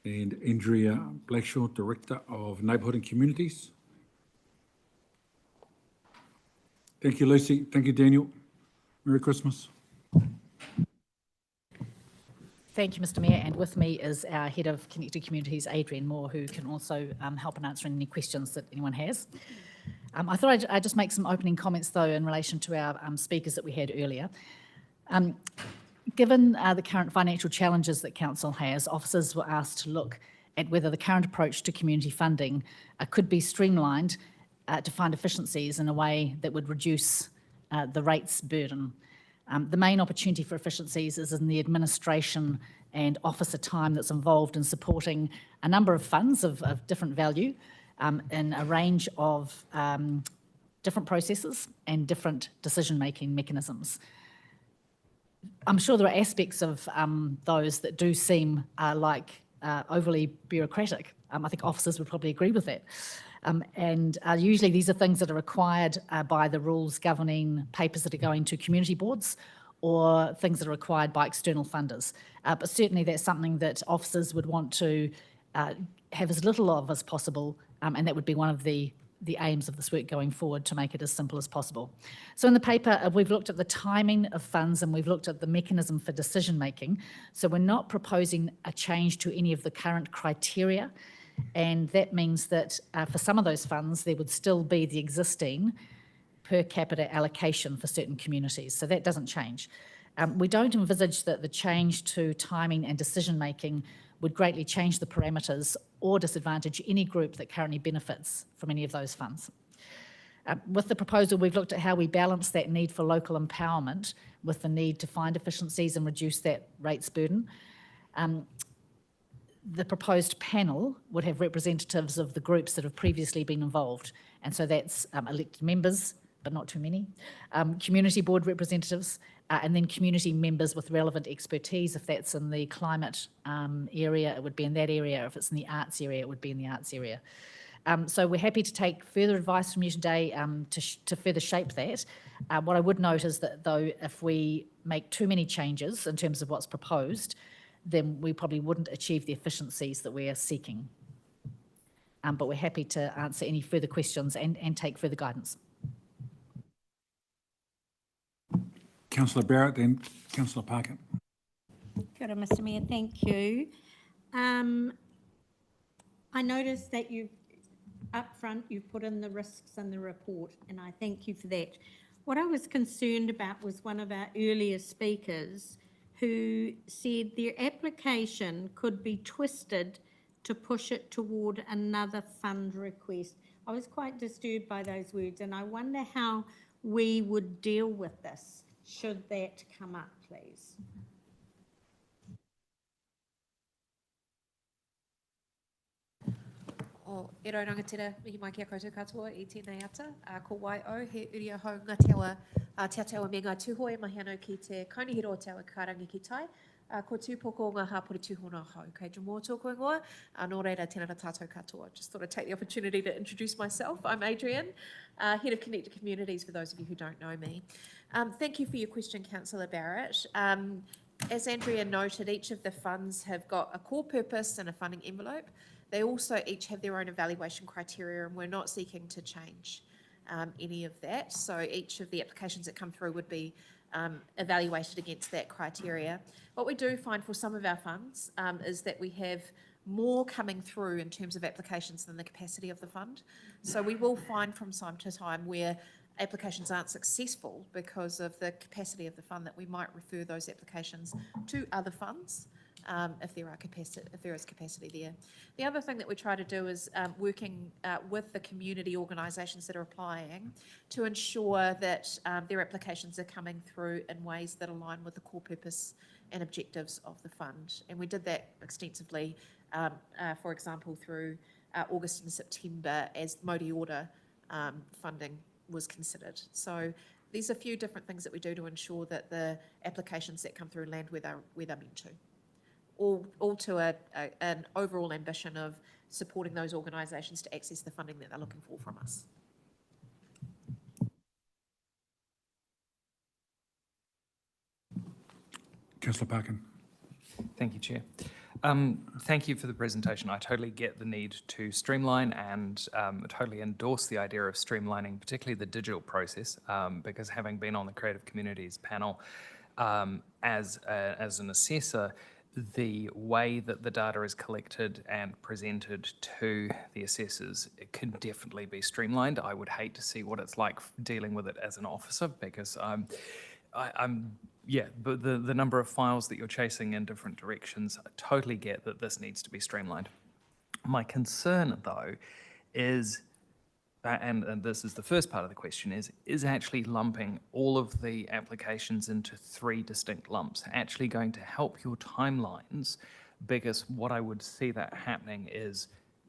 And Andrea Blackshaw, Director of Neighbourhood and Communities. Thank you, Lucy. Thank you, Daniel. Merry Christmas. Thank you, Mr Mayor, and with me is our Head of Connected Communities, Adrian Moore, who can also help in answering any questions that anyone has. I thought I'd just make some opening comments, though, in relation to our speakers that we had earlier. Given the current financial challenges that Council has, officers were asked to look at whether the current approach to community funding could be streamlined to find efficiencies in a way that would reduce the rates burden. The main opportunity for efficiencies is in the administration and officer time that's involved in supporting a number of funds of different value in a range of different processes and different decision-making mechanisms. I'm sure there are aspects of those that do seem like overly bureaucratic. I think officers would probably agree with that. And usually these are things that are required by the rules governing papers that are going to community boards or things that are required by external funders. But certainly that's something that officers would want to have as little of as possible, and that would be one of the aims of this work going forward, to make it as simple as possible. So in the paper, we've looked at the timing of funds and we've looked at the mechanism for decision making. So we're not proposing a change to any of the current criteria. And that means that for some of those funds, there would still be the existing per capita allocation for certain communities. So that doesn't change. We don't envisage that the change to timing and decision-making would greatly change the parameters or disadvantage any group that currently benefits from any of those funds. With the proposal, we've looked at how we balance that need for local empowerment with the need to find efficiencies and reduce that rates burden. The proposed panel would have representatives of the groups that have previously been involved. And so that's elected members, but not too many, community board representatives, and then community members with relevant expertise. If that's in the climate area, it would be in that area. If it's in the arts area, it would be in the arts area. So we're happy to take further advice from you today to further shape that. What I would note is that, though, if we make too many changes in terms of what's proposed, then we probably wouldn't achieve the efficiencies that we are seeking. But we're happy to answer any further questions and take further guidance. Councillor Barrett, then Councillor Parker. Kia ora, Mr Mayor, thank you. I noticed that up front you've put in the risks in the report, and I thank you for that. What I was concerned about was one of our earlier speakers who said their application could be twisted to push it toward another fund request. I was quite disturbed by those words, and I wonder how we would deal with this, should that come up, please. O e rau rangatira, mihi mai kia koutou katoa I tēnei ata. Ko Waio, he uri ahau ngā tewa, te atawa me ngā tūhoi mahi anō ki te kaunihiro o te awa kārangi ki tai. Ko tūpoko ngā hapori tūhona hau. Kei te mō tōku ingoa, nō reira tēnā tātou katoa. Just thought I'd take the opportunity to introduce myself. I'm Adrian, Head of Connected Communities, for those of you who don't know me. Thank you for your question, Councillor Barrett. As Andrea noted, each of the funds have got a core purpose and a funding envelope. They also each have their own evaluation criteria, and we're not seeking to change any of that. So each of the applications that come through would be evaluated against that criteria. What we do find for some of our funds is that we have more coming through in terms of applications than the capacity of the fund. So we will find from time to time where applications aren't successful because of the capacity of the fund, that we might refer those applications to other funds if there is capacity there. The other thing that we try to do is working with the community organisations that are applying to ensure that their applications are coming through in ways that align with the core purpose and objectives of the fund. And we did that extensively, for example, through August and September as Modi Order funding was considered. So there's a few different things that we do to ensure that the applications that come through land where they're meant to. All to an overall ambition of supporting those organisations to access the funding that they're looking for from us. Councillor Parkin. Thank you, Chair. Thank you for the presentation. I totally get the need to streamline and totally endorse the idea of streamlining, particularly the digital process, because having been on the Creative Communities panel as an assessor, the way that the data is collected and presented to the assessors, it can definitely be streamlined. I would hate to see what it's like dealing with it as an officer, because but the number of files that you're chasing in different directions, I totally get that this needs to be streamlined. My concern, though, is, and this is the first part of the question, is actually lumping all of the applications into 3 distinct lumps actually going to help your timelines? Because what I would see that happening is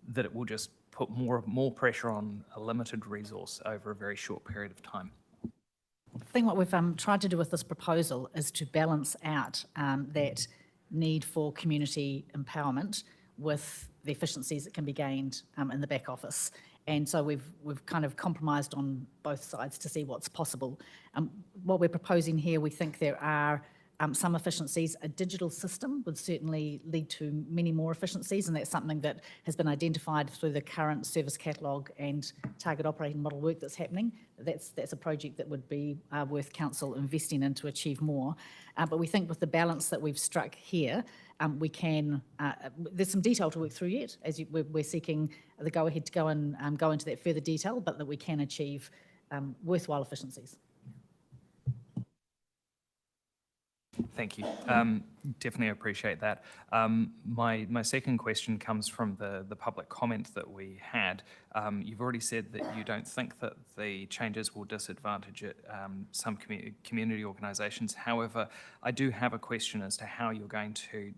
that it will just put more pressure on a limited resource over a very short period of time. I think what we've tried to do with this proposal is to balance out that need for community empowerment with the efficiencies that can be gained in the back office. And so we've kind of compromised on both sides to see what's possible. What we're proposing here, we think there are some efficiencies. A digital system would certainly lead to many more efficiencies, and that's something that has been identified through the current service catalogue and target operating model work that's happening. That's a project that would be worth council investing in to achieve more. But we think with the balance that we've struck here, we can, there's some detail to work through yet, as we're seeking the go-ahead to go and go into that further detail, but that we can achieve worthwhile efficiencies. Thank you. Definitely appreciate that. My second question comes from the public comment that we had. You've already said that you don't think that the changes will disadvantage some community organisations. However, I do have a question as to how you're going to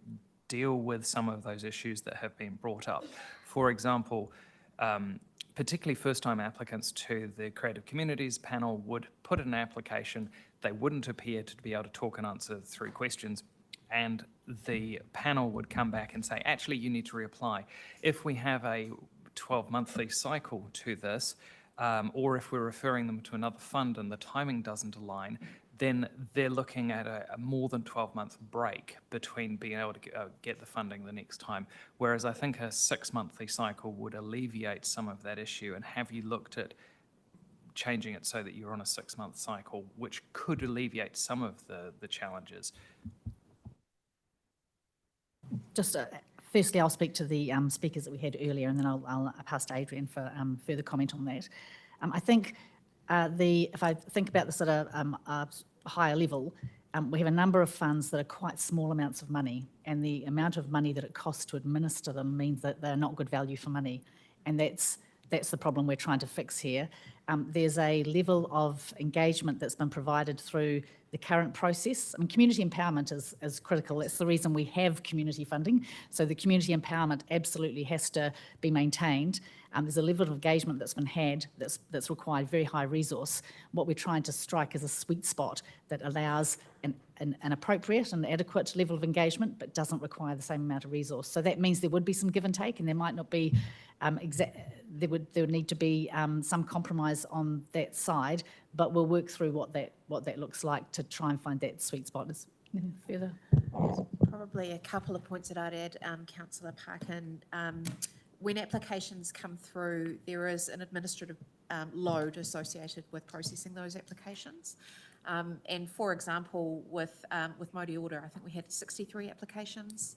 deal with some of those issues that have been brought up. For example, particularly first-time applicants to the Creative Communities panel would put in an application. They wouldn't appear to be able to talk and answer 3 questions, and the panel would come back and say, actually, you need to reapply. If we have a 12-monthly cycle to this, or if we're referring them to another fund and the timing doesn't align, then they're looking at a more than 12-month break between being able to get the funding the next time. Whereas I think a 6-monthly cycle would alleviate some of that issue. And have you looked at changing it so that you're on a 6-month cycle, which could alleviate some of the challenges? Just firstly, I'll speak to the speakers that we had earlier, and then I'll pass to Adrian for further comment on that. I think if I think about this at a higher level, we have a number of funds that are quite small amounts of money, and the amount of money that it costs to administer them means that they're not good value for money, and that's the problem we're trying to fix here. There's a level of engagement that's been provided through the current process. I mean, community empowerment is critical. That's the reason we have community funding. So the community empowerment absolutely has to be maintained. There's a level of engagement that's been had that's required very high resource. What we're trying to strike is a sweet spot that allows an appropriate and adequate level of engagement, but doesn't require the same amount of resource. So that means there would be some give and take, and there might not be there would need to be some compromise on that side, but we'll work through what that looks like to try and find that sweet spot. Is further? Probably a couple of points that I'd add, Councillor Parkin. When applications come through, there is an administrative load associated with processing those applications. And for example, with Modi Order, I think we had 63 applications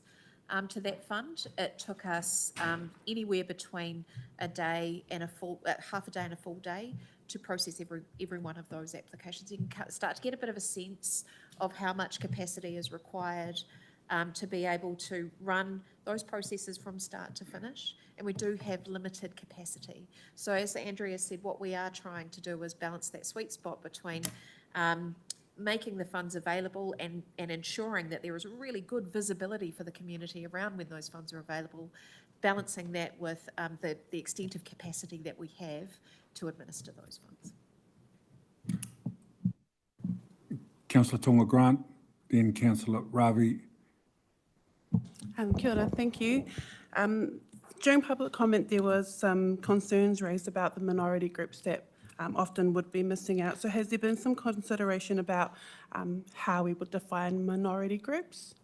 to that fund. It took us anywhere between a day and half a day and a full day to process every one of those applications. You can start to get a bit of a sense of how much capacity is required to be able to run those processes from start to finish. And we do have limited capacity. So as Andrea said, what we are trying to do is balance that sweet spot between making the funds available and ensuring that there is really good visibility for the community around when those funds are available, balancing that with the extent of capacity that we have to administer those funds. Councillor Tonga Grant, then Councillor Ravi. Kia ora, thank you. During public comment, there was some concerns raised about the minority groups that often would be missing out. So has there been some consideration about how we would define minority groups?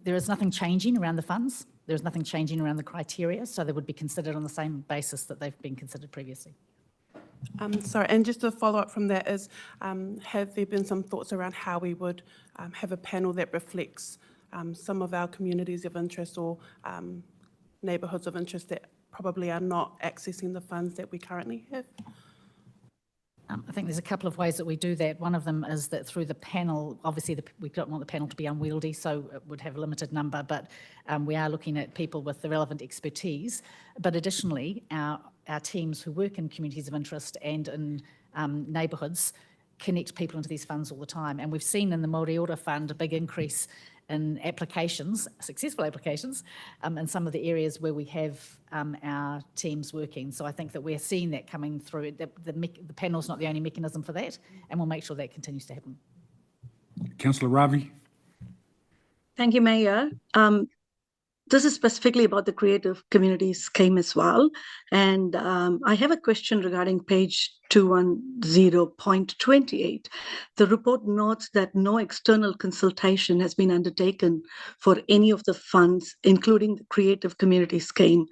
There is nothing changing around the funds. There is nothing changing around the criteria, so they would be considered on the same basis that they've been considered previously. Sorry, and just a follow-up from that is, have there been some thoughts around how we would have a panel that reflects some of our communities of interest or neighbourhoods of interest that probably are not accessing the funds that we currently have? I think there's a couple of ways that we do that. One of them is that through the panel, obviously we don't want the panel to be unwieldy, so it would have a limited number, but we are looking at people with the relevant expertise. But additionally, our teams who work in communities of interest and in neighbourhoods connect people into these funds all the time. And we've seen in the Māori Ora Fund a big increase in applications, successful applications, in some of the areas where we have our teams working. So I think that we're seeing that coming through. The panel's not the only mechanism for that, and we'll make sure that continues to happen. Councillor Ravi. Thank you, Mayor. This is specifically about the Creative Communities scheme as well. And I have a question regarding page 210.28. The report notes that no external consultation has been undertaken for any of the funds, including the Creative Communities scheme,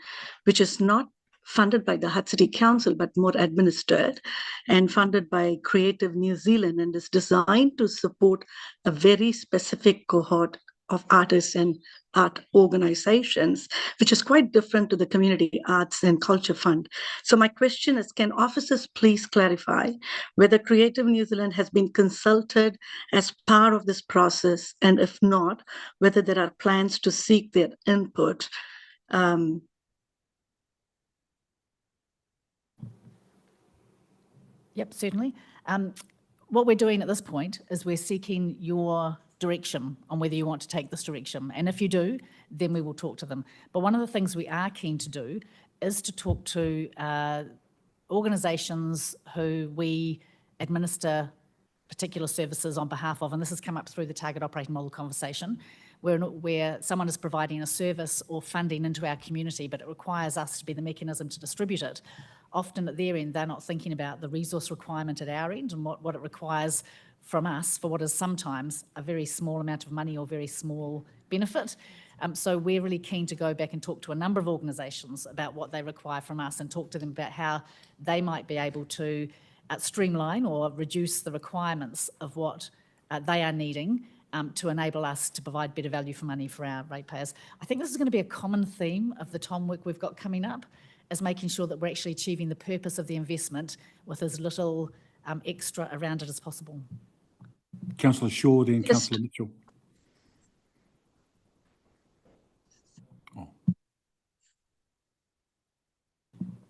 which is not funded by the Hutt City Council, but more administered and funded by Creative New Zealand, and is designed to support a very specific cohort of artists and art organizations, which is quite different to the Community Arts and Culture Fund. So my question is, can officers please clarify whether Creative New Zealand has been consulted as part of this process, and if not, whether there are plans to seek their input? Yep, certainly. What we're doing at this point is we're seeking your direction on whether you want to take this direction. And if you do, then we will talk to them. But one of the things we are keen to do is to talk to organisations who we administer particular services on behalf of, and this has come up through the target operating model conversation, where someone is providing a service or funding into our community, but it requires us to be the mechanism to distribute it. Often at their end, they're not thinking about the resource requirement at our end and what it requires from us for what is sometimes a very small amount of money or very small benefit. So we're really keen to go back and talk to a number of organisations about what they require from us and talk to them about how they might be able to streamline or reduce the requirements of what they are needing to enable us to provide better value for money for our ratepayers. I think this is going to be a common theme of the TOM work we've got coming up, is making sure that we're actually achieving the purpose of the investment with as little extra around it as possible. Councillor Shaw, then Councillor Mitchell.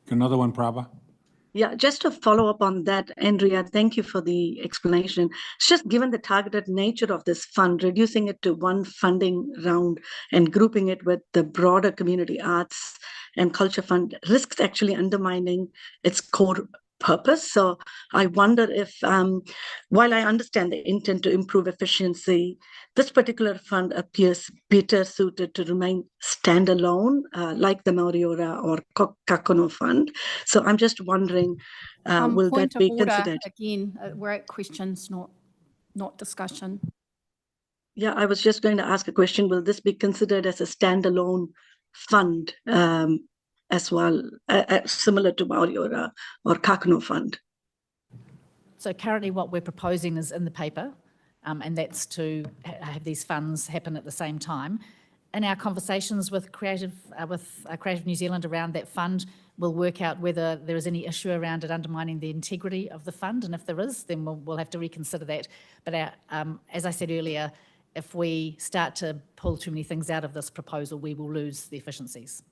Another one, Prabha. Yeah, just to follow up on that, Andrea, thank you for the explanation. It's just given the targeted nature of this fund, reducing it to one funding round and grouping it with the broader Community Arts and Culture Fund risks actually undermining its core purpose. So I wonder if, while I understand the intent to improve efficiency, this particular fund appears better suited to remain standalone, like the Māori Ora or Kakono Fund. So I'm just wondering, will that be considered? Again, we're at questions, not discussion. Yeah, I was just going to ask a question. Will this be considered as a standalone fund as well, similar to Māori Ora or Kakono Fund? So currently what we're proposing is in the paper, and that's to have these funds happen at the same time. in our conversations with Creative New Zealand around that fund, we'll work out whether there is any issue around it undermining the integrity of the fund, and if there is, then we'll have to reconsider that. But as I said earlier, if we start to pull too many things out of this proposal, we will lose the efficiencies.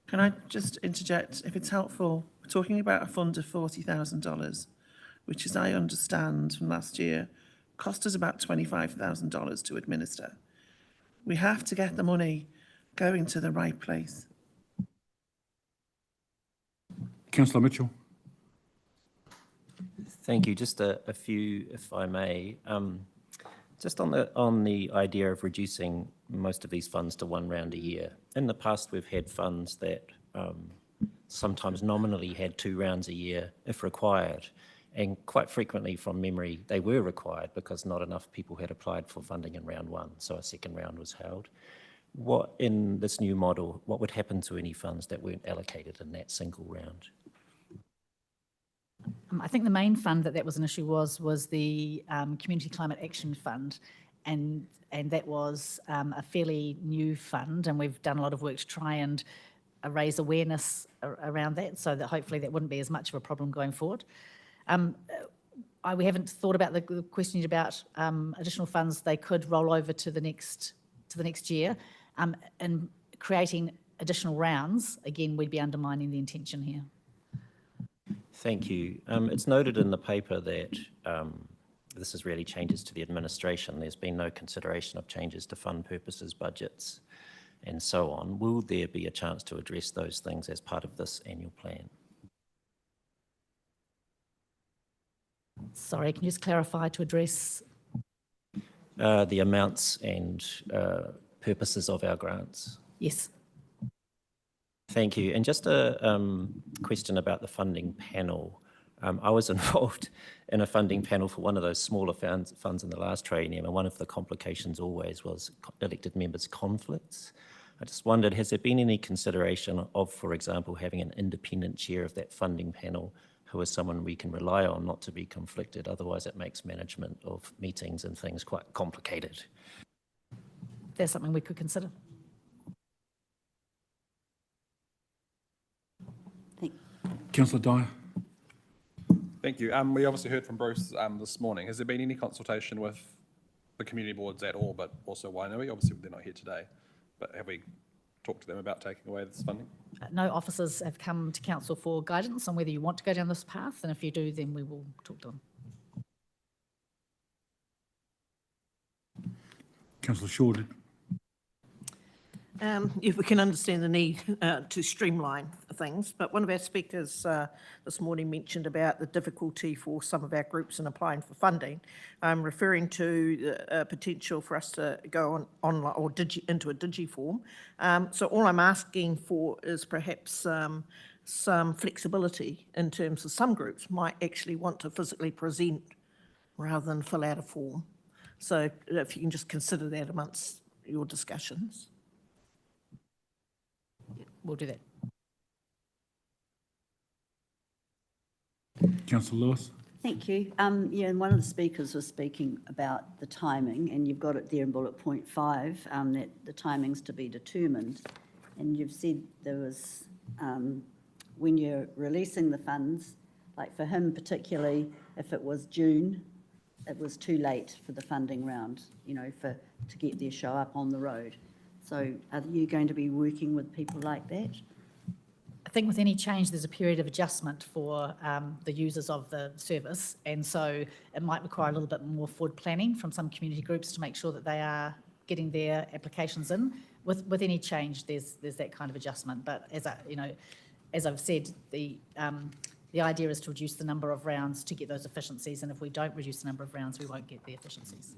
Can I just interject, if it's helpful? We're talking about a fund of $40,000, which, as I understand from last year, cost us about $25,000 to administer. We have to get the money going to the right place. Councillor Mitchell. Thank you. Just a few, if I may. Just on the idea of reducing most of these funds to one round a year. In the past, we've had funds that sometimes nominally had 2 rounds a year if required. And quite frequently, from memory, they were required because not enough people had applied for funding in round 1, so a second round was held. What, in this new model, what would happen to any funds that weren't allocated in that single round? I think the main fund that was an issue was the Community Climate Action Fund, and that was a fairly new fund, and we've done a lot of work to try and raise awareness around that, so that hopefully that wouldn't be as much of a problem going forward. We haven't thought about the question about additional funds they could roll over to the next year, and creating additional rounds. Again, we'd be undermining the intention here. Thank you. It's noted in the paper that this is really changes to the administration. There's been no consideration of changes to fund purposes, budgets, and so on. Will there be a chance to address those things as part of this annual plan? Sorry, can you just clarify to address? The amounts and purposes of our grants. Yes. Thank you. And just a question about the funding panel. I was involved in a funding panel for one of those smaller funds in the last triennium, and one of the complications always was elected members' conflicts. I just wondered, has there been any consideration of, for example, having an independent chair of that funding panel who is someone we can rely on not to be conflicted? Otherwise, it makes management of meetings and things quite complicated. That's something we could consider. Councillor Dyer. Thank you. We obviously heard from Bruce this morning. Has there been any consultation with the community boards at all, but also Wainui? Obviously, they're not here today, but have we talked to them about taking away this funding? No officers have come to council for guidance on whether you want to go down this path, and if you do, then we will talk to them. Councillor Shaw. If we can understand the need to streamline things, but one of our speakers this morning mentioned about the difficulty for some of our groups in applying for funding. I'm referring to the potential for us to go on online or into a digiform. So all I'm asking for is perhaps some flexibility in terms of some groups might actually want to physically present rather than fill out a form. So if you can just consider that amongst your discussions. We'll do that. Councillor Lewis. Thank you. Yeah, and one of the speakers was speaking about the timing, and you've got it there in bullet point 5, that the timing's to be determined. And you've said there was, when you're releasing the funds, like for him particularly, if it was June, it was too late for the funding round, you know, to get their show up on the road. So are you going to be working with people like that? I think with any change, there's a period of adjustment for the users of the service, and so it might require a little bit more forward planning from some community groups to make sure that they are getting their applications in. With any change, there's that kind of adjustment. But as I've said, the idea is to reduce the number of rounds to get those efficiencies, and if we don't reduce the number of rounds, we won't get the efficiencies.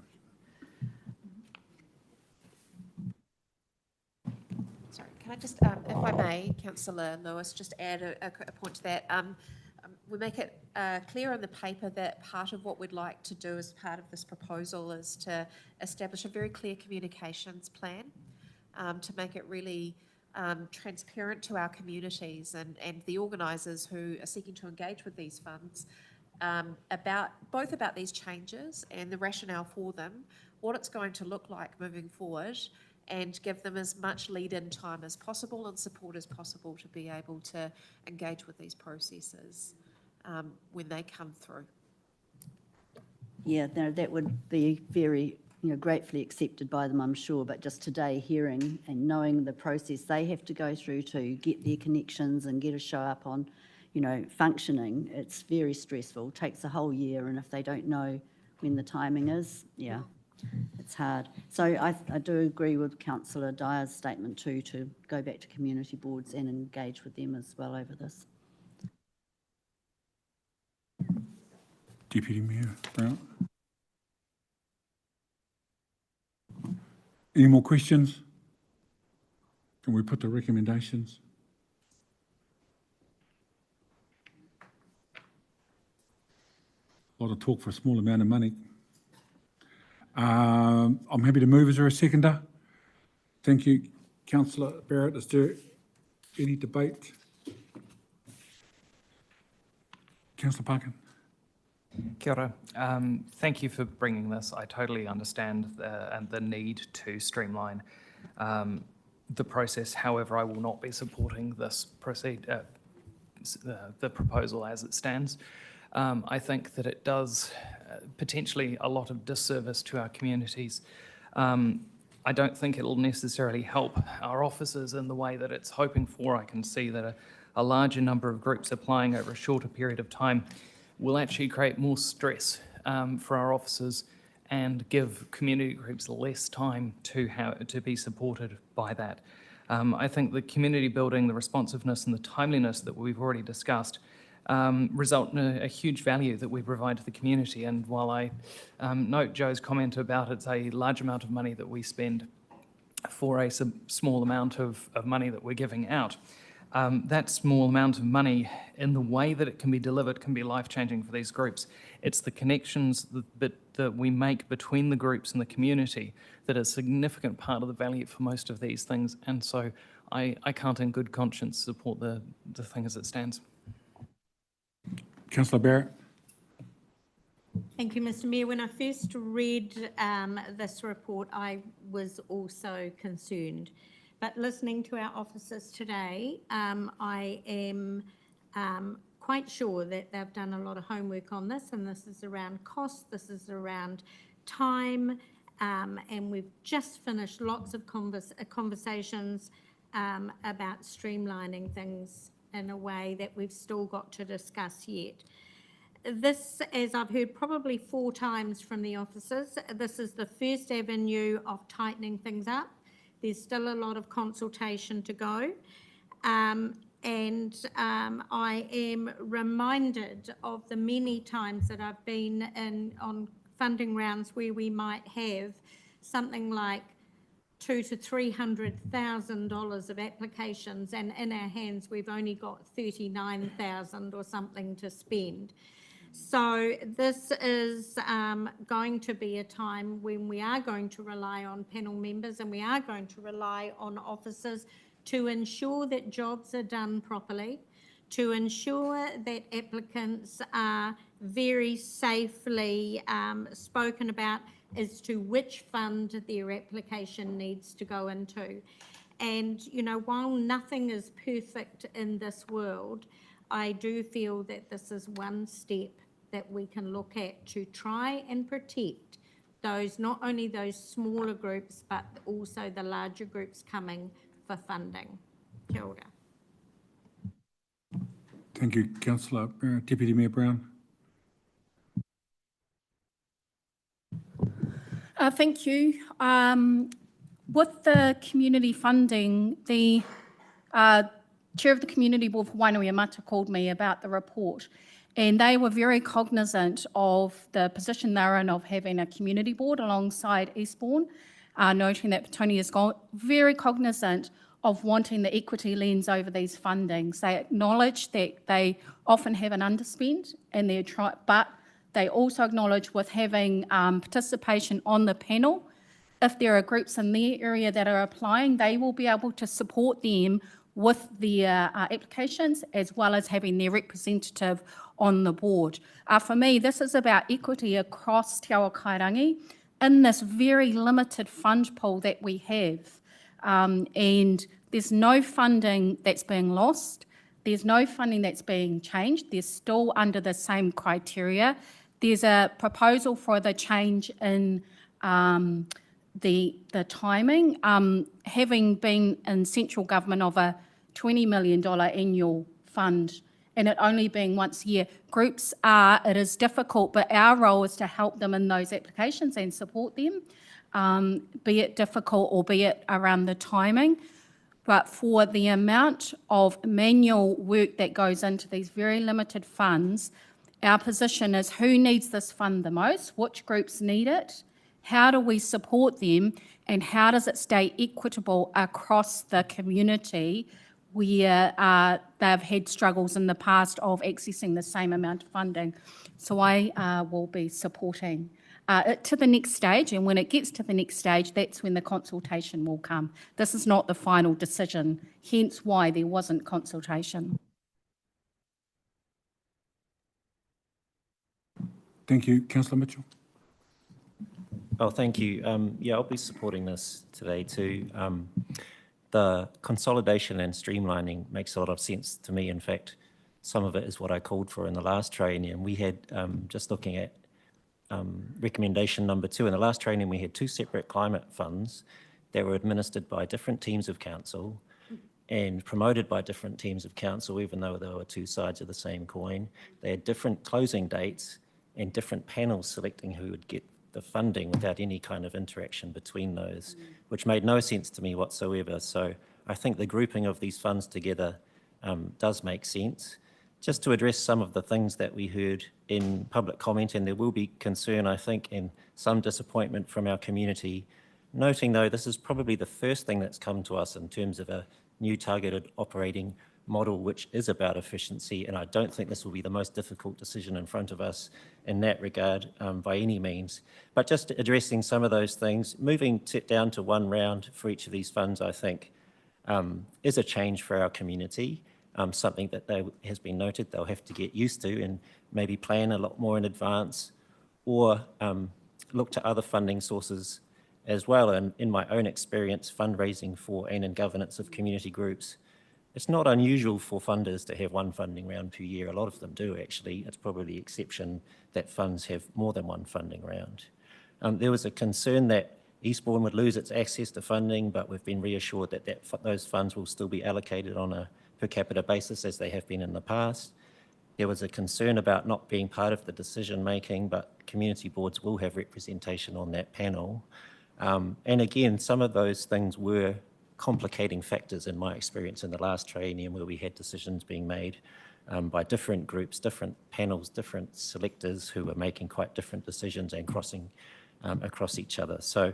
Can I just, if I may, Councillor Lewis, just add a point to that. We make it clear on the paper that part of what we'd like to do as part of this proposal is to establish a very clear communications plan to make it really transparent to our communities and the organisers who are seeking to engage with these funds both about these changes and the rationale for them, what it's going to look like moving forward, and give them as much lead-in time as possible and support as possible to be able to engage with these processes when they come through. Yeah, no, that would be very, gratefully accepted by them, I'm sure, but just today hearing and knowing the process they have to go through to get their connections and get a show up on, functioning, it's very stressful, takes a whole year, and if they don't know when the timing is, yeah, it's hard. So I do agree with Councillor Dyer's statement too, to go back to community boards and engage with them as well over this. Deputy Mayor Brown. Any more questions? Can we put the recommendations? A lot of talk for a small amount of money. I'm happy to move. Is there a seconder? Thank you, Councillor Barrett. Is there any debate? Councillor Parkin. Kia ora. Thank you for bringing this. I totally understand the need to streamline the process. However, I will not be supporting this the proposal as it stands. I think that it does potentially a lot of disservice to our communities. I don't think it'll necessarily help our officers in the way that it's hoping for. I can see that a larger number of groups applying over a shorter period of time will actually create more stress for our officers and give community groups less time to be supported by that. I think the community building, the responsiveness and the timeliness that we've already discussed result in a huge value that we provide to the community. And while I note Joe's comment about it's a large amount of money that we spend for a small amount of money that we're giving out, that small amount of money in the way that it can be delivered can be life-changing for these groups. It's the connections that we make between the groups and the community that are a significant part of the value for most of these things. And so I can't in good conscience support the thing as it stands. Councillor Barrett. Thank you, Mr. Mayor. When I first read this report, I was also concerned. But listening to our officers today, I am quite sure that they've done a lot of homework on this, and this is around cost, this is around time, and we've just finished lots of conversations about streamlining things in a way that we've still got to discuss yet. This, as I've heard probably 4 times from the officers, this is the first avenue of tightening things up. There's still a lot of consultation to go. I am reminded of the many times that I've been on funding rounds where we might have something like $200,000 to $300,000 of applications, and in our hands we've only got 39,000 or something to spend. So this is going to be a time when we are going to rely on panel members and we are going to rely on officers to ensure that jobs are done properly, to ensure that applicants are very safely spoken about as to which fund their application needs to go into. And, while nothing is perfect in this world, I do feel that this is one step that we can look at to try and protect those, not only those smaller groups, but also the larger groups coming for funding. Kia ora. Thank you, Councillor Barrett. Deputy Mayor Brown. Thank you. With the community funding, the Chair of the Community Board for Wainui-a-Mata called me about the report, and they were very cognizant of the position they're in of having a community board alongside Eastbourne, noting that Petone is very cognizant of wanting the equity lens over these fundings. They acknowledge that they often have an underspend, and but they also acknowledge with having participation on the panel, if there are groups in their area that are applying, they will be able to support them with their applications, as well as having their representative on the board. For me, this is about equity across Te Awa Kairangi. in this very limited fund pool that we have. And there's no funding that's being lost. There's no funding that's being changed. They're still under the same criteria. There's a proposal for the change in the timing. Having been in central government of a $20 million annual fund and it only being once a year, it is difficult, but our role is to help them in those applications and support them, be it difficult or be it around the timing. But for the amount of manual work that goes into these very limited funds, our position is who needs this fund the most, which groups need it, how do we support them, and how does it stay equitable across the community where they've had struggles in the past of accessing the same amount of funding. So I will be supporting it to the next stage, and when it gets to the next stage, that's when the consultation will come. This is not the final decision, hence why there wasn't consultation. Thank you. Councillor Mitchell. Oh, thank you. Yeah, I'll be supporting this today too. The consolidation and streamlining makes a lot of sense to me. In fact, some of it is what I called for in the last training. We had, just looking at recommendation number 2, in the last training we had 2 separate climate funds that were administered by different teams of council and promoted by different teams of council, even though they were 2 sides of the same coin. They had different closing dates and different panels selecting who would get the funding without any kind of interaction between those, which made no sense to me whatsoever. So I think the grouping of these funds together does make sense. Just to address some of the things that we heard in public comment, and there will be concern, I think, and some disappointment from our community, noting though this is probably the first thing that's come to us in terms of a new targeted operating model which is about efficiency, and I don't think this will be the most difficult decision in front of us in that regard by any means. But just addressing some of those things, moving it down to 1 round for each of these funds, I think is a change for our community, something that has been noted they'll have to get used to and maybe plan a lot more in advance, or look to other funding sources as well. And in my own experience fundraising for and in governance of community groups, it's not unusual for funders to have 1 funding round per year. A lot of them do actually. It's probably the exception that funds have more than 1 funding round. There was a concern that Eastbourne would lose its access to funding, but we've been reassured that those funds will still be allocated on a per capita basis as they have been in the past. There was a concern about not being part of the decision making, but community boards will have representation on that panel. And again, some of those things were complicating factors in my experience in the last triennium, where we had decisions being made by different groups, different panels, different selectors who were making quite different decisions and crossing across each other. So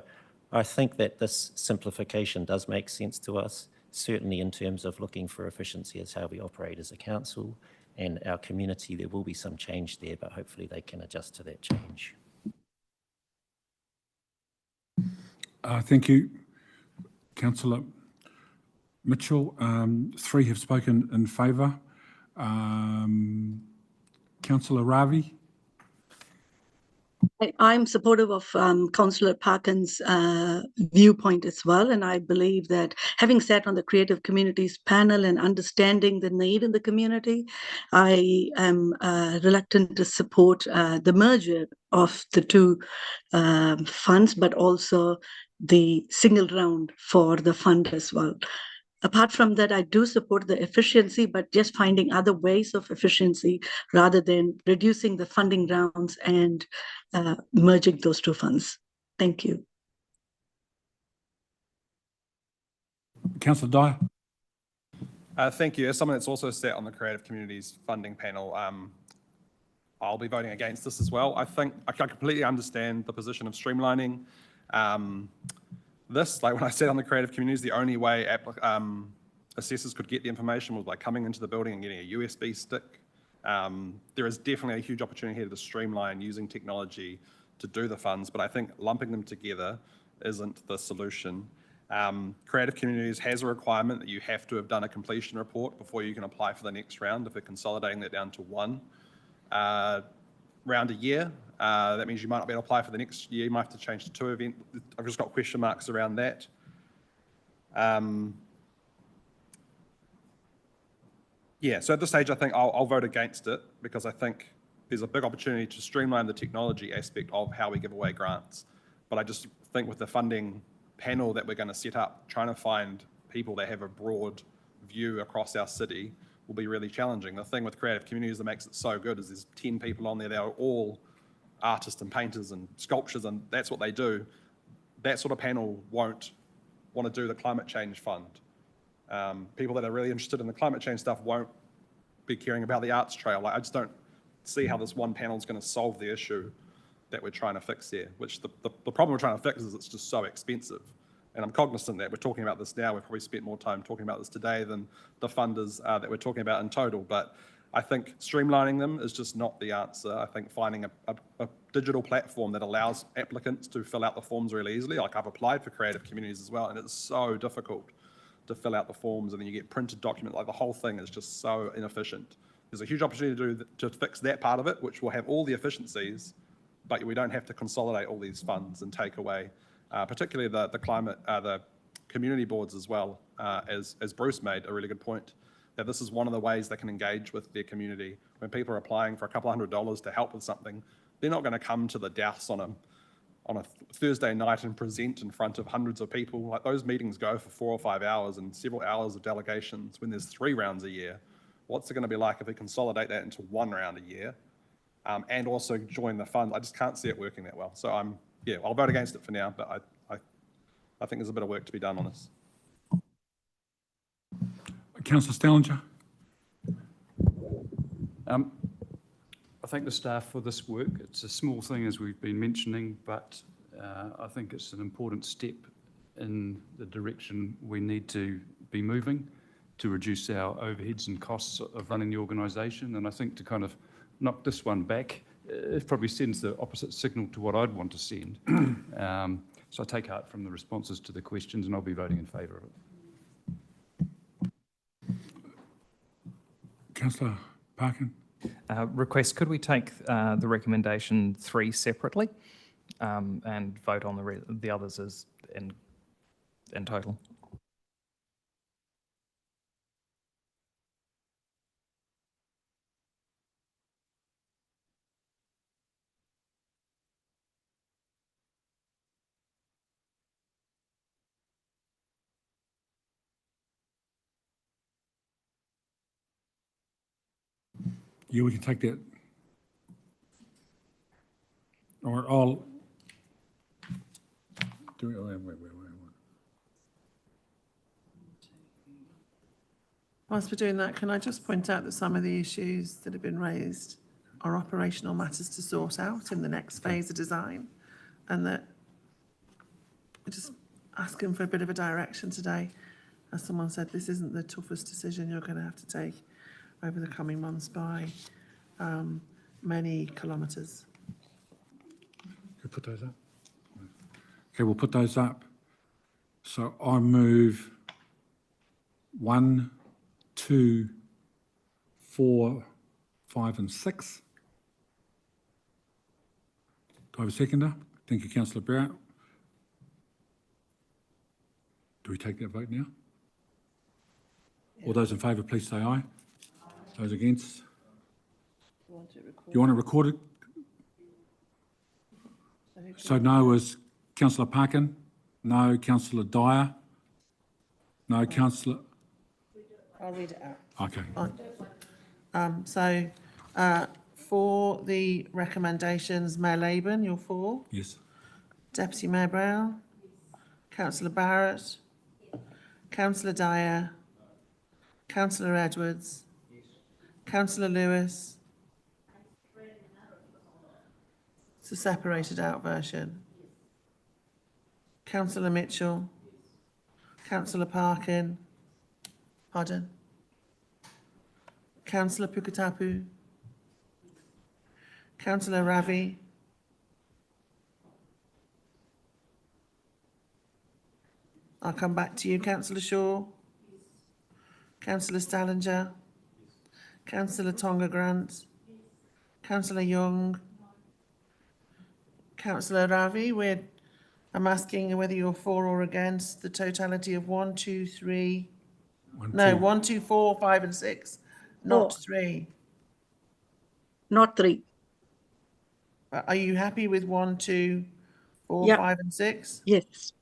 I think that this simplification does make sense to us, certainly in terms of looking for efficiency as how we operate as a council and our community. There will be some change there, but hopefully they can adjust to that change. Thank you, Councillor Mitchell. 3 have spoken in favour. Councillor Ravi. I'm supportive of Councillor Parkin's viewpoint as well, and I believe that having sat on the Creative Communities panel and understanding the need in the community, I am reluctant to support the merger of the 2 funds, but also the single round for the fund as well. Apart from that, I do support the efficiency, but just finding other ways of efficiency rather than reducing the funding rounds and merging those 2 funds. Thank you. Councillor Dyer. Thank you. As someone that's also sat on the Creative Communities funding panel, I'll be voting against this as well. I think I completely understand the position of streamlining. This, like when I sat on the Creative Communities, the only way assessors could get the information was by coming into the building and getting a USB stick. There is definitely a huge opportunity here to streamline using technology to do the funds, but I think lumping them together isn't the solution. Creative Communities has a requirement that you have to have done a completion report before you can apply for the next round if they're consolidating that down to 1 round a year. That means you might not be able to apply for the next year. You might have to change to 2 event. I've just got question marks around that. Yeah, so at this stage, I think I'll vote against it because I think there's a big opportunity to streamline the technology aspect of how we give away grants. But I just think with the funding panel that we're going to set up, trying to find people that have a broad view across our city will be really challenging. The thing with creative communities that makes it so good is there's 10 people on there that are all artists and painters and sculptors, and that's what they do. That sort of panel won't want to do the climate change fund. People that are really interested in the climate change stuff won't be caring about the arts trail. Like, I just don't see how this one panel is going to solve the issue that we're trying to fix here, which the problem we're trying to fix is it's just so expensive. And I'm cognizant that we're talking about this now. We've probably spent more time talking about this today than the funders that we're talking about in total. But I think streamlining them is just not the answer. I think finding a digital platform that allows applicants to fill out the forms really easily. Like, I've applied for creative communities as well, and it's so difficult to fill out the forms, and then you get printed documents. Like, the whole thing is just so inefficient. There's a huge opportunity to fix that part of it, which will have all the efficiencies, but we don't have to consolidate all these funds and take away, particularly the community boards as well, as Bruce made a really good point, that this is one of the ways they can engage with their community. When people are applying for a couple $100 to help with something, they're not going to come to the Douse on a Thursday night and present in front of hundreds of people. Like, those meetings go for 4 or 5 hours and several hours of delegations when there's 3 rounds a year. What's it going to be like if we consolidate that into 1 round a year and also join the fund? I just can't see it working that well. So I'll vote against it for now, but I think there's a bit of work to be done on this. Councillor Stallinger. I thank the staff for this work. It's a small thing, as we've been mentioning, but I think it's an important step in the direction we need to be moving to reduce our overheads and costs of running the organisation. And I think to kind of knock this one back, it probably sends the opposite signal to what I'd want to send. So I take heart from the responses to the questions, and I'll be voting in favour of it. Councillor Parkin. Request, could we take the recommendation 3 separately and vote on the others as in total? Yeah, we can take that. All right, I'll do it. Wait. Whilst we're doing that, can I just point out that some of the issues that have been raised are operational matters to sort out in the next phase of design, and that we're just asking for a bit of a direction today. As someone said, this isn't the toughest decision you're going to have to take over the coming months by many kilometres. Can put those up? Okay, we'll put those up. So I move 1, 2, 4, 5 and 6. Do I have a seconder? Thank you, Councillor Barrett. Do we take that vote now? All those in favour, please say aye. Those against? You want to record it? So no is Councillor Parkin, no Councillor Dyer, no Councillor... I'll read it out. Okay. For the recommendations, Mayor Labour, you're for? Yes. Deputy Mayor Brown? Councillor Barrett? Councillor Dyer? Councillor Edwards? Councillor Lewis? It's a separated out version. Councillor Mitchell? Councillor Parkin? Pardon? Councillor Pukutapu? Councillor Ravi? I'll come back to you. Councillor Shaw? Councillor Stallinger? Councillor Tonga Grant? Councillor Young? Councillor Ravi, I'm asking whether you're for or against the totality of 1, 2, 3. No, 1, 2, 4, 5 and 6, not 3. Not 3. Are you happy with 1, 2, 4, Yeah. 5 and 6? Yes.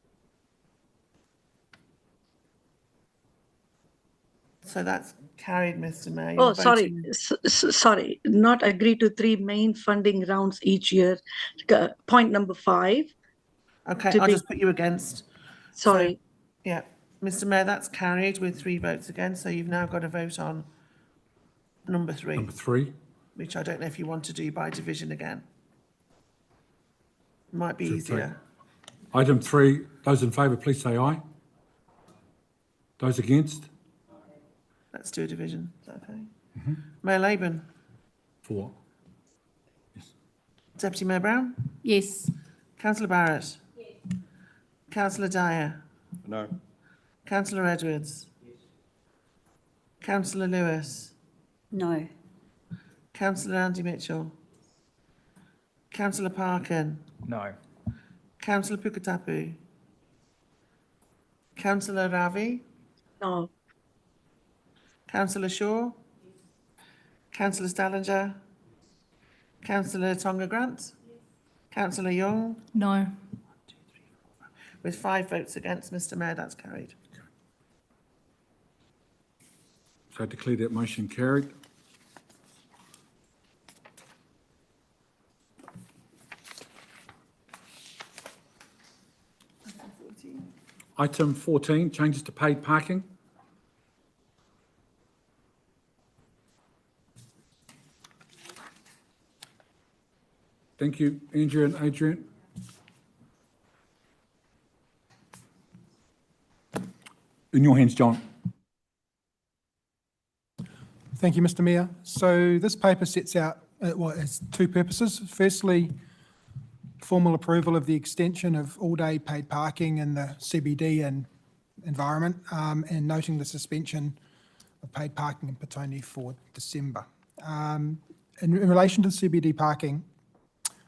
So that's carried, Mr Mayor. Oh, You're sorry, voting- sorry, not agree to 3 main funding rounds each year. Point number 5. Okay, to I'll be- just put you against. Sorry. So, yeah, Mr Mayor, that's carried with 3 votes against, so you've now got to vote on number 3. Number 3. Which I don't know if you want to do by division again. Might be Sure, easier. Item 3, those in favour, please say aye. Those against? Let's do a division, is that okay? Mayor Laban, 4. Deputy Mayor Brown, Yes. Councillor Barrett. Councillor Dyer, No. Councillor Edwards. Councillor Lewis, No. Councillor Andy Mitchell. Councillor Parkin, No. Councillor Pukatapu. Councillor Ravi, No. Councillor Shaw, Councillor Stallinger, Councillor Tonga Grant, Councillor Young. No. With 5 votes against, Mr Mayor, that's carried. So I declare that motion carried. Item 14, changes to paid parking. Thank you, Andrea and Adrian. In your hands, John. Thank you, Mr Mayor. So this paper sets out, it's 2 purposes. Firstly, formal approval of the extension of all-day paid parking in the CBD and environment, and noting the suspension of paid parking in Petone for December. In relation to the CBD parking,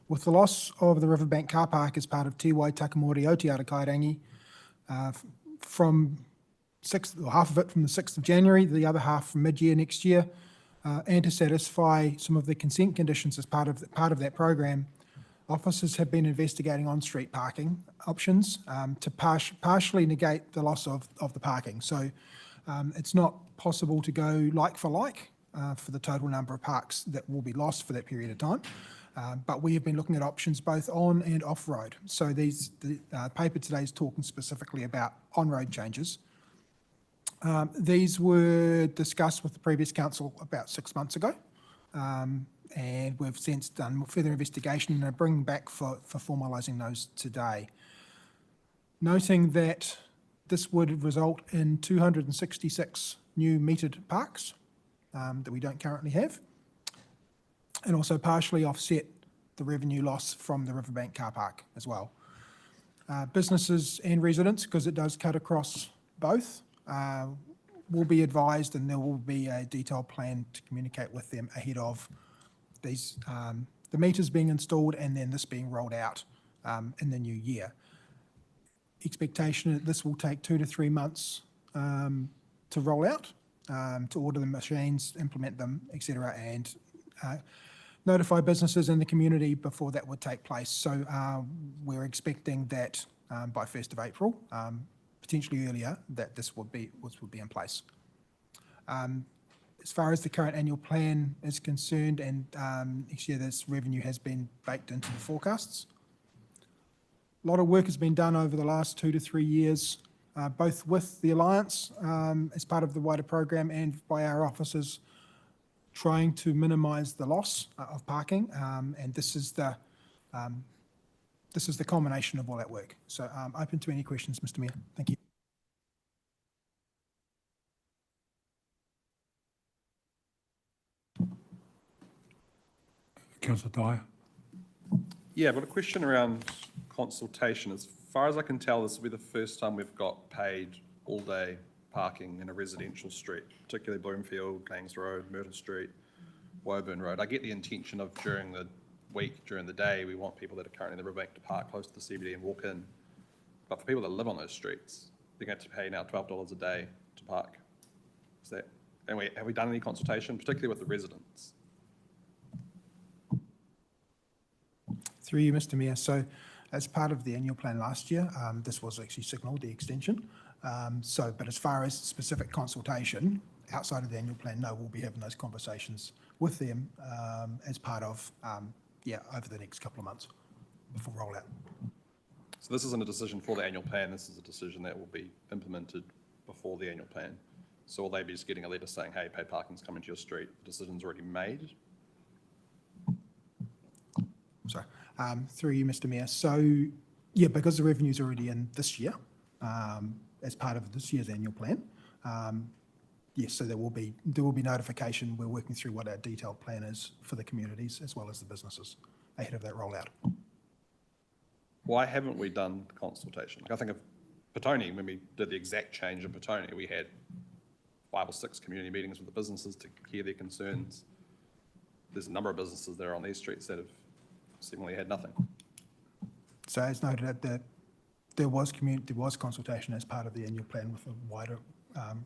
with the loss of the Riverbank car park as part of Te Wai Takamori o Te Arakairangi, from half of it from the 6th of January, the other half from mid-year next year, and to satisfy some of the consent conditions as part of that program, officers have been investigating on-street parking options to partially negate the loss of the parking. So it's not possible to go like for like for the total number of parks that will be lost for that period of time. But we have been looking at options both on and off-road. So the paper today is talking specifically about on-road changes. These were discussed with the previous council about 6 months ago, and we've since done further investigation and are bringing back for formalising those today. Noting that this would result in 266 new metered parks that we don't currently have, and also partially offset the revenue loss from the Riverbank car park as well. Businesses and residents, because it does cut across both, will be advised, and there will be a detailed plan to communicate with them ahead of these the meters being installed and then this being rolled out in the new year. Expectation that this will take 2 to 3 months to roll out, to order the machines, implement them, etc., and notify businesses in the community before that would take place. So we're expecting that by 1st of April, potentially earlier, that this would be in place. As far as the current annual plan is concerned, and next year this revenue has been baked into the forecasts. A lot of work has been done over the last 2 to 3 years, both with the Alliance as part of the wider program and by our officers, trying to minimise the loss of parking, and this is the culmination of all that work. So open to any questions, Mr Mayor. Thank you. Councillor Dyer. Yeah, I've got a question around consultation. As far as I can tell, this will be the first time we've got paid all-day parking in a residential street, particularly Bloomfield, Gangs Road, Myrtle Street, Woburn Road. I get the intention of during the week during the day, we want people that are currently in the riverbank to park close to the CBD and walk in. But for people that live on those streets, they're going to pay now $12 a day to park. Is that, and have we done any consultation, particularly with the residents? Through you, Mr. Mayor. So as part of the annual plan last year, this was actually signalled, the extension. But as far as specific consultation, outside of the annual plan, no, we'll be having those conversations with them as part of, over the next couple of months before rollout. So this isn't a decision for the annual plan, this is a decision that will be implemented before the annual plan. So will they be just getting a letter saying, hey, paid parking's coming to your street, the decision's already made? Sorry, through you, Mr. Mayor. So, yeah, because the revenue's already in this year, as part of this year's annual plan, yes, so there will be notification. We're working through what our detailed plan is for the communities as well as the businesses ahead of that rollout. Why haven't we done consultation? Like I think of Petone, when we did the exact change in Petone, we had 5 or 6 community meetings with the businesses to hear their concerns. There's a number of businesses that are on these streets that have seemingly had nothing. So as noted, there was consultation as part of the annual plan with a wider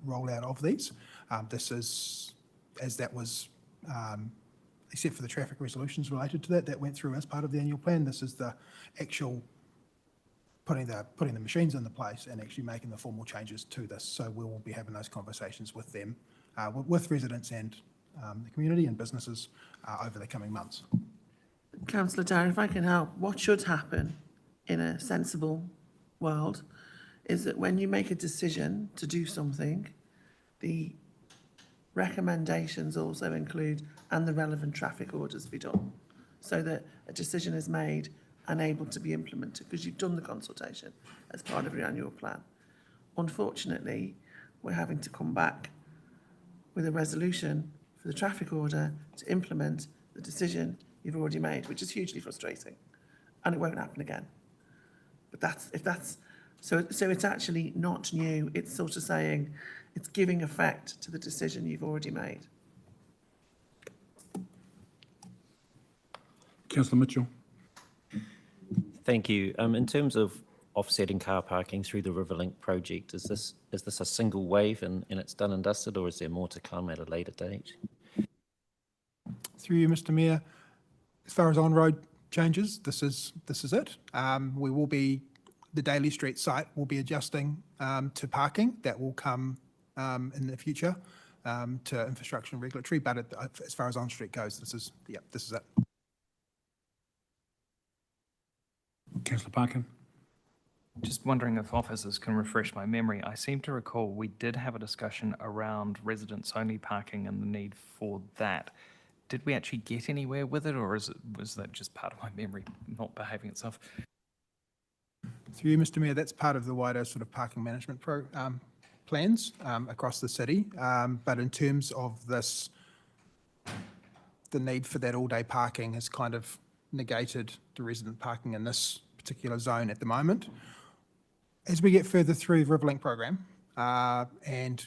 rollout of these. This is, as that was, except for the traffic resolutions related to that went through as part of the annual plan. This is the actual putting the machines into place and actually making the formal changes to this. So we will be having those conversations with them, with residents and the community and businesses over the coming months. Councillor Darren, if I can help, what should happen in a sensible world is that when you make a decision to do something, the recommendations also include and the relevant traffic orders be done, so that a decision is made and able to be implemented because you've done the consultation as part of your annual plan. Unfortunately, we're having to come back with a resolution for the traffic order to implement the decision you've already made, which is hugely frustrating, and it won't happen again. But so it's actually not new. It's sort of saying it's giving effect to the decision you've already made. Councillor Mitchell. Thank you. In terms of offsetting car parking through the Riverlink project, is this a single wave and it's done and dusted, or is there more to come at a later date? Through you, Mr. Mayor, as far as on-road changes, this is it. We will be, the Daly Street site will be adjusting to parking. That will come in the future to infrastructure and regulatory, but as far as on-street goes, this is it. Councillor Parkin. Just wondering if officers can refresh my memory. I seem to recall we did have a discussion around residents-only parking and the need for that. Did we actually get anywhere with it, or was that just part of my memory not behaving itself? Through you, Mr. Mayor, that's part of the wider sort of parking management plans across the city. But in terms of this, the need for that all-day parking has kind of negated the resident parking in this particular zone at the moment. As we get further through the Riverlink program, and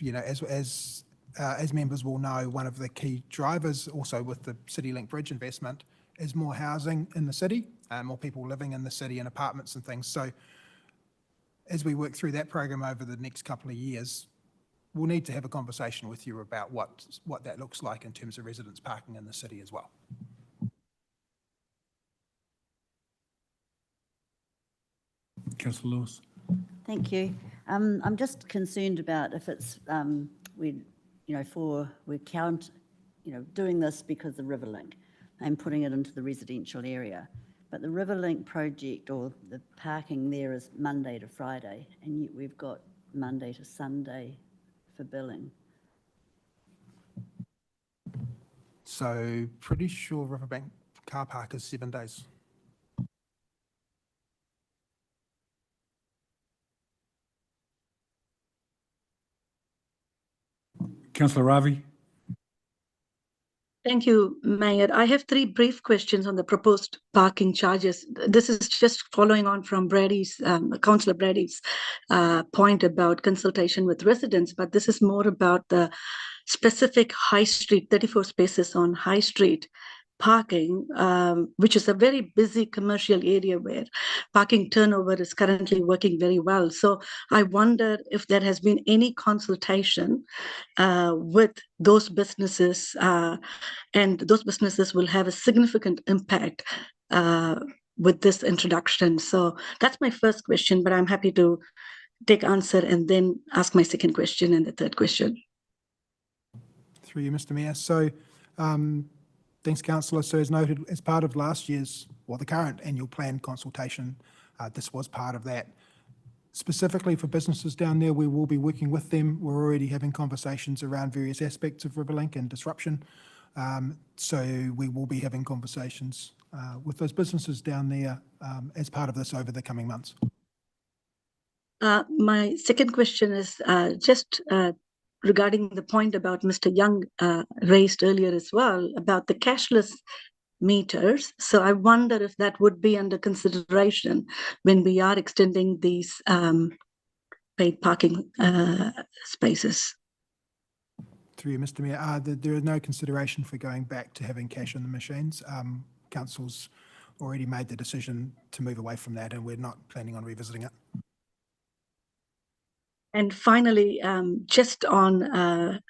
as members will know, one of the key drivers also with the CityLink Bridge investment is more housing in the city, more people living in the city in apartments and things. So as we work through that program over the next couple of years, we'll need to have a conversation with you about what that looks like in terms of residents parking in the city as well. Councillor Lewis. Thank you. I'm just concerned about if it's we're doing this because of Riverlink and putting it into the residential area. But the Riverlink project, or the parking there, is Monday to Friday, and yet we've got Monday to Sunday for billing. So pretty sure Riverbank car park is 7 days. Councillor Ravi. Thank you, Mayor. I have 3 brief questions on the proposed parking charges. This is just following on from Councillor Brady's point about consultation with residents, but this is more about the specific High Street, 34 spaces on High Street parking, which is a very busy commercial area where parking turnover is currently working very well. So I wonder if there has been any consultation with those businesses, and those businesses will have a significant impact with this introduction. So that's my first question, but I'm happy to take answer and then ask my second question and the third question. Through you, Mr. Mayor. So, thanks, Councillor. So as noted, as part of last year's, well, the current annual plan consultation, this was part of that. Specifically for businesses down there, we will be working with them. We're already having conversations around various aspects of Riverlink and disruption. So we will be having conversations with those businesses down there as part of this over the coming months. My second question is just regarding the point about Mr. Young raised earlier as well about the cashless meters. So I wonder if that would be under consideration when we are extending these paid parking spaces. Through you, Mr. Mayor, there is no consideration for going back to having cash in the machines. Council's already made the decision to move away from that, and we're not planning on revisiting it. And finally, just on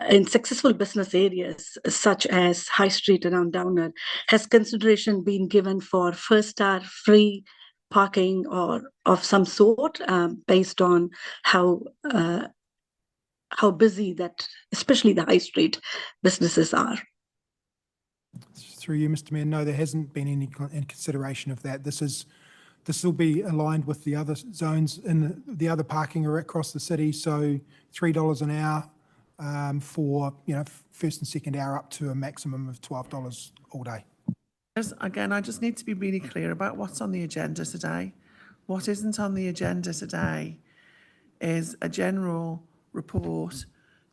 in successful business areas such as High Street around Downer, has consideration been given for first-star free parking or of some sort based on how busy that, especially the High Street businesses are? Through you, Mr. Mayor, no, there hasn't been any consideration of that. This will be aligned with the other zones in the other parking across the city. So $3 an hour for first and second hour, up to a maximum of $12 all day. Again, I just need to be really clear about what's on the agenda today. What isn't on the agenda today is a general report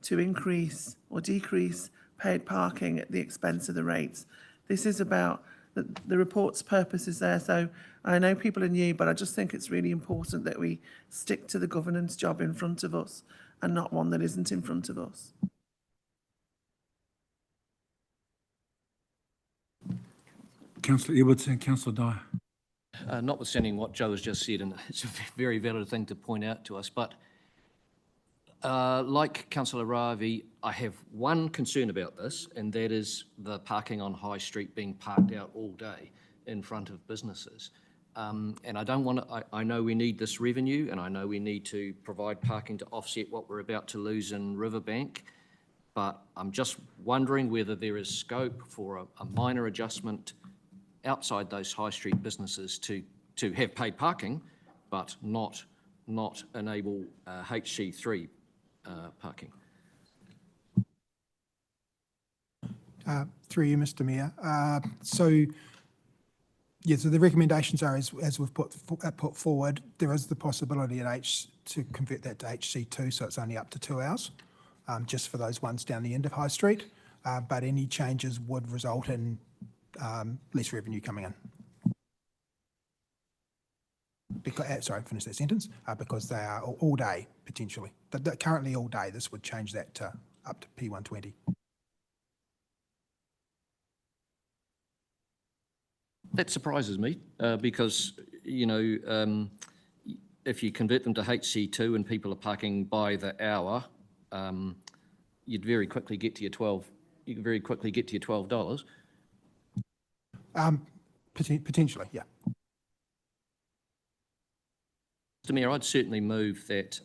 to increase or decrease paid parking at the expense of the rates. This is about the report's purpose is there. So I know people are new, but I just think it's really important that we stick to the governance job in front of us and not one that isn't in front of us. Councillor Edwards and Councillor Dyer. Notwithstanding what Joe has just said, and it's a very valid thing to point out to us, but like Councillor Ravi, I have one concern about this, and that is the parking on High Street being parked out all day in front of businesses. And I don't want to, I know we need this revenue, and I know we need to provide parking to offset what we're about to lose in Riverbank, but I'm just wondering whether there is scope for a minor adjustment outside those High Street businesses to have paid parking, but not enable HC3 parking. Through you, Mr. Mayor. So the recommendations are as we've put forward. There is the possibility to convert that to HC2, so it's only up to 2 hours, just for those ones down the end of High Street. But any changes would result in less revenue coming in. Because, sorry, finish that sentence. Because they are all day potentially. Currently all day. This would change that to up to P120. That surprises me because, if you convert them to HC2 and people are parking by the hour, you'd very quickly get to your $12. You can very quickly get to your $12. Potentially, yeah. Mr. Mayor, I'd certainly move that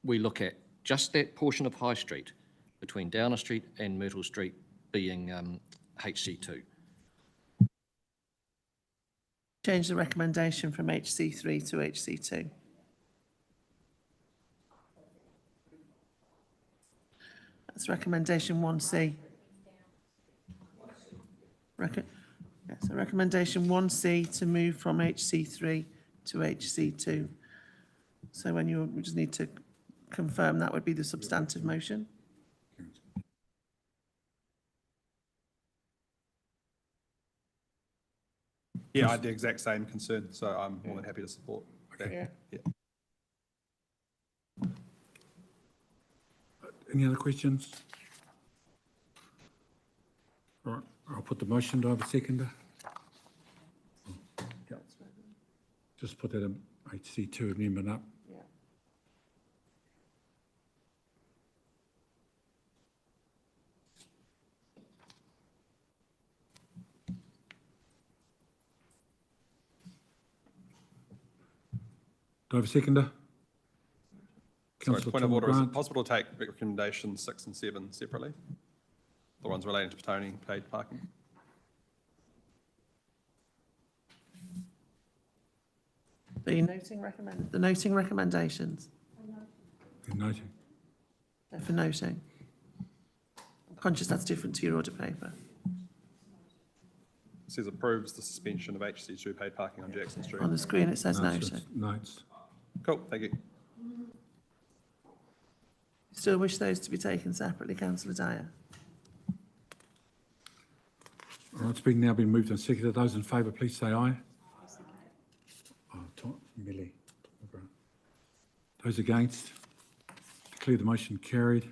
we look at just that portion of High Street between Downer Street and Myrtle Street being HC2. Change the recommendation from HC3 to HC2. That's recommendation 1C. So recommendation 1C to move from HC3 to HC2. So we just need to confirm that would be the substantive motion. Yeah, I had the exact same concern, so I'm more than happy to support. Okay. Yeah. Any other questions? All right, I'll put the motion. Do I have a seconder? Just put that HC2 amendment up. Do I have a seconder? Sorry, Councillor point of Tom order, is it Grant. possible to take recommendations 6 and 7 separately? The ones relating to Petone paid parking? The noting recommendations. They're noting. They're for noting. I'm conscious that's different to your order paper. It says approves the suspension of HC2 paid parking on Jackson Street. On the screen, it says No, it's noting. just notes. Cool, thank you. Still wish those to be taken separately, councillor Dyer? All right, it's now been moved and seconded. Those in favour, please say aye. Oh, Millie. Those against? Declare the motion carried.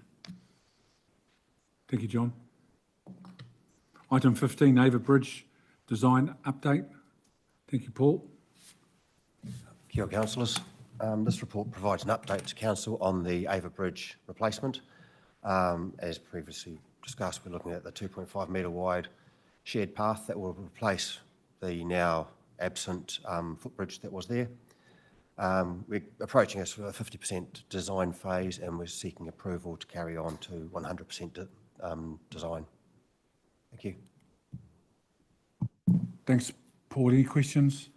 Thank you, John. Item 15, Ava Bridge design update. Thank you, Paul. Kia ora, councillors. This report provides an update to council on the Ava Bridge replacement. As previously discussed, we're looking at the 2.5 metre wide shared path that will replace the now absent footbridge that was there. We're approaching a sort of 50% design phase, and we're seeking approval to carry on to 100% design. Thank you. Thanks, Paul. Any questions?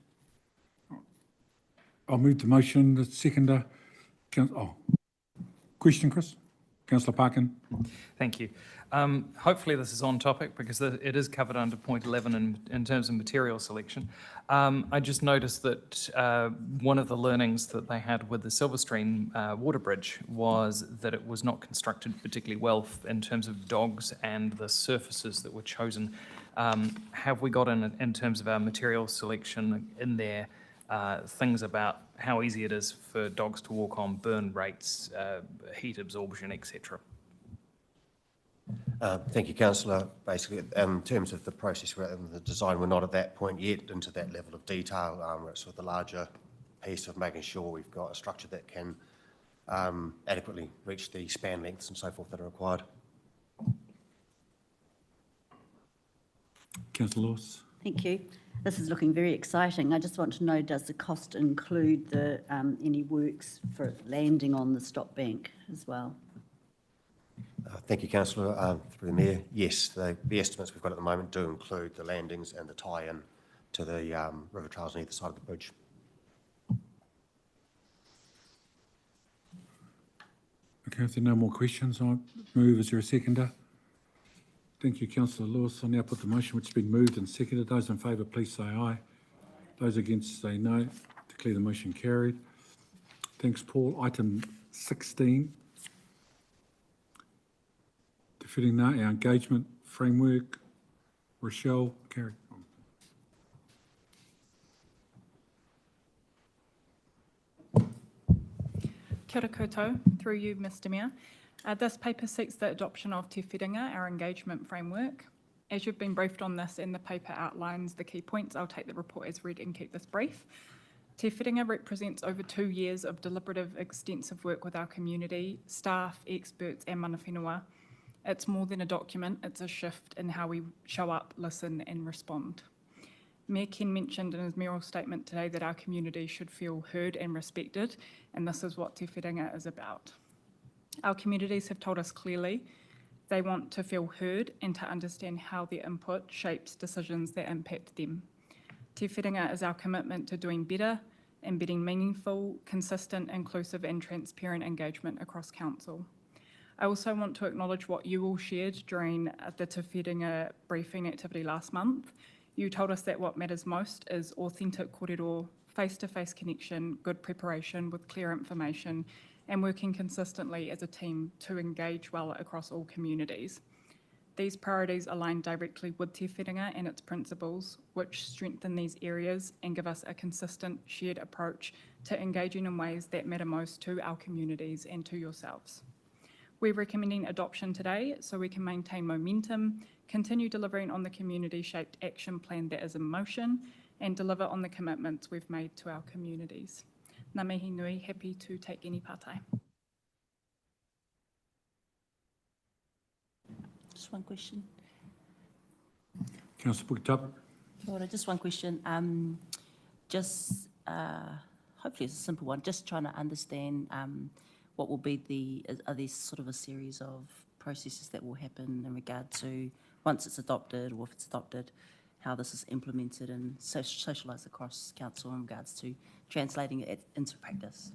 I'll move the motion. The seconder. Question, Chris? Councillor Parkin. Thank you. Hopefully this is on topic because it is covered under point 11 in terms of material selection. I just noticed that one of the learnings that they had with the Silverstream water bridge was that it was not constructed particularly well in terms of dogs and the surfaces that were chosen. Have we got in terms of our material selection in there things about how easy it is for dogs to walk on, burn rates, heat absorption, etc.? Thank you, councillor. Basically, in terms of the process, the design, we're not at that point yet into that level of detail. We're sort of the larger piece of making sure we've got a structure that can adequately reach the span lengths and so forth that are required. Councillor Lawes. Thank you. This is looking very exciting. I just want to know, does the cost include the any works for landing on the stop bank as well? Thank you, councillor. Through the mayor, yes, the estimates we've got at the moment do include the landings and the tie-in to the river trails on either side of the bridge. Okay, if there are no more questions, I'll move. Is there a seconder? Thank you, Councillor Lewis. I'll now put the motion which has been moved and seconded. Those in favour, please say aye. Those against say no. Declare the motion carried. Thanks, Paul. Item 16. Defeating our engagement framework. Rochelle, carry on. Kia ora koutou, through you, Mr Mayor. This paper seeks the adoption of Te Whenga, our engagement framework. As you've been briefed on this and the paper outlines the key points, I'll take the report as read and keep this brief. Te Whenga represents over 2 years of deliberative, extensive work with our community, staff, experts and mana whenua. It's more than a document, it's a shift in how we show up, listen and respond. Mayor Ken mentioned in his mayoral statement today that our community should feel heard and respected, and this is what Te Whenga is about. Our communities have told us clearly they want to feel heard and to understand how their input shapes decisions that impact them. Te Whenga is our commitment to doing better, embedding meaningful, consistent, inclusive and transparent engagement across council. I also want to acknowledge what you all shared during the Te Whenga briefing activity last month. You told us that what matters most is authentic kōrero, face-to-face connection, good preparation with clear information, and working consistently as a team to engage well across all communities. These priorities align directly with Te Whenga and its principles, which strengthen these areas and give us a consistent, shared approach to engaging in ways that matter most to our communities and to yourselves. We're recommending adoption today so we can maintain momentum, continue delivering on the community-shaped action plan that is in motion, and deliver on the commitments we've made to our communities. Ngā mihi nui, happy to take any partai. Just one question. Councillor Puketapa. Kia ora, just one question. Hopefully it's a simple one, just trying to understand what will be are these sort of a series of processes that will happen in regard to, once it's adopted or if it's adopted, how this is implemented and socialised across council in regards to translating it into practice.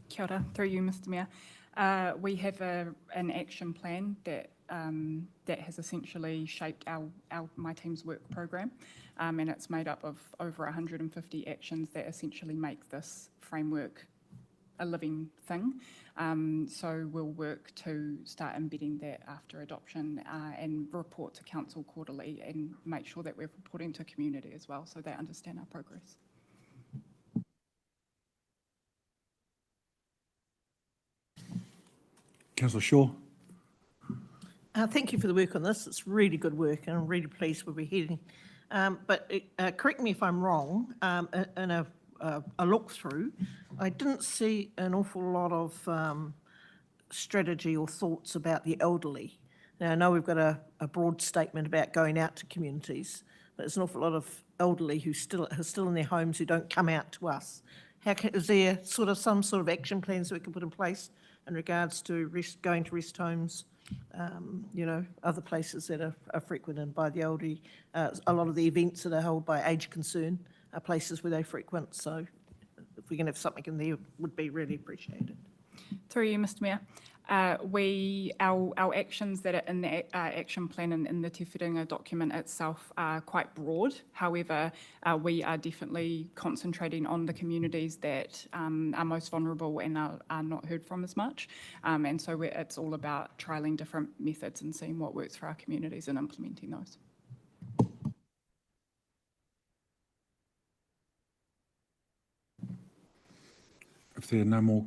Kia ora, through you, Mr Mayor. We have an action plan that has essentially shaped my team's work program, and it's made up of over 150 actions that essentially make this framework a living thing. So we'll work to start embedding that after adoption and report to council quarterly and make sure that we're reporting to community as well so they understand our progress. Councillor Shaw. Thank you for the work on this. It's really good work and I'm really pleased where we're heading. But correct me if I'm wrong, in a look through, I didn't see an awful lot of strategy or thoughts about the elderly. Now, I know we've got a broad statement about going out to communities, but there's an awful lot of elderly who are still in their homes who don't come out to us. Is there some sort of action plans that we can put in place in regards to going to rest homes, other places that are frequented by the elderly? A lot of the events that are held by Age Concern are places where they frequent, so if we can have something in there, would be really appreciated. Through you, Mr Mayor. Our actions that are in the action plan and in the Te Whiringa document itself are quite broad. However, we are definitely concentrating on the communities that are most vulnerable and are not heard from as much. And so it's all about trialling different methods and seeing what works for our communities and implementing those. If there are no more,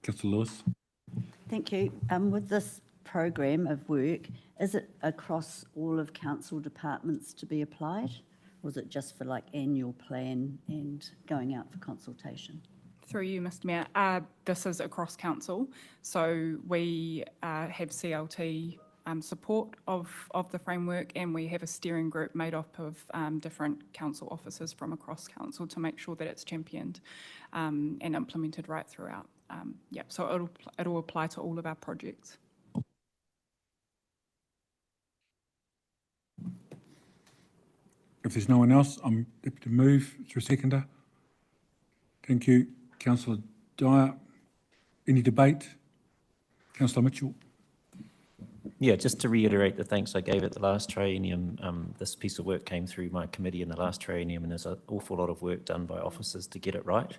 Councillor Lewis. Thank you. With this program of work, is it across all of council departments to be applied? Or is it just for like annual plan and going out for consultation? Through you, Mr Mayor. This is across council. So we have CLT support of the framework, and we have a steering group made up of different council officers from across council to make sure that it's championed and implemented right throughout. So it'll apply to all of our projects. If there's no one else, I'm happy to move through seconder. Thank you, Councillor Dyer. Any debate? Councillor Mitchell. Yeah, just to reiterate the thanks I gave at the last triennium, this piece of work came through my committee in the last triennium, and there's an awful lot of work done by officers to get it right,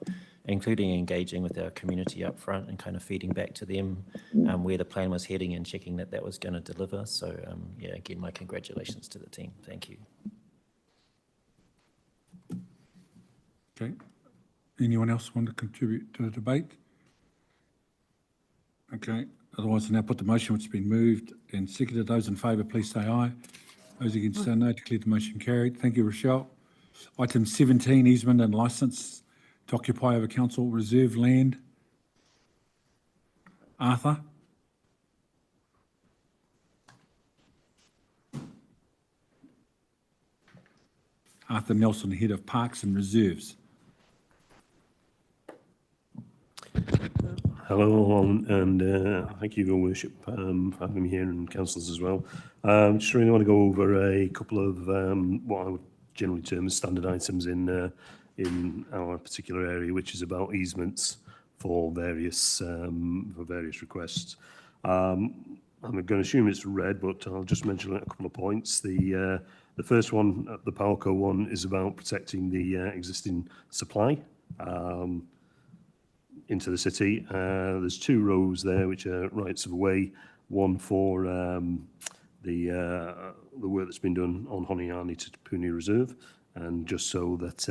including engaging with our community up front and kind of feeding back to them where the plan was heading and checking that that was going to deliver. So yeah, again, my congratulations to the team. Thank you. Okay. Anyone else want to contribute to the debate? Okay. Otherwise, I now put the motion which has been moved and seconded. Those in favour, please say aye. Those against say no. Declare the motion carried. Thank you, Rochelle. Item 17, easement and licence to occupy over council reserve land. Arthur. Arthur Nelson, Head of Parks and Reserves. Hello, and thank you, Your Worship, for having me here, and councillors as well. Just really want to go over a couple of what I would generally term as standard items in our particular area, which is about easements for various requests. I'm going to assume it's red, but I'll just mention a couple of points. The first one, the Palco one, is about protecting the existing supply into the city. There's two rows there which are rights of way, one for the work that's been done on Honiani to Puni Reserve, and just so that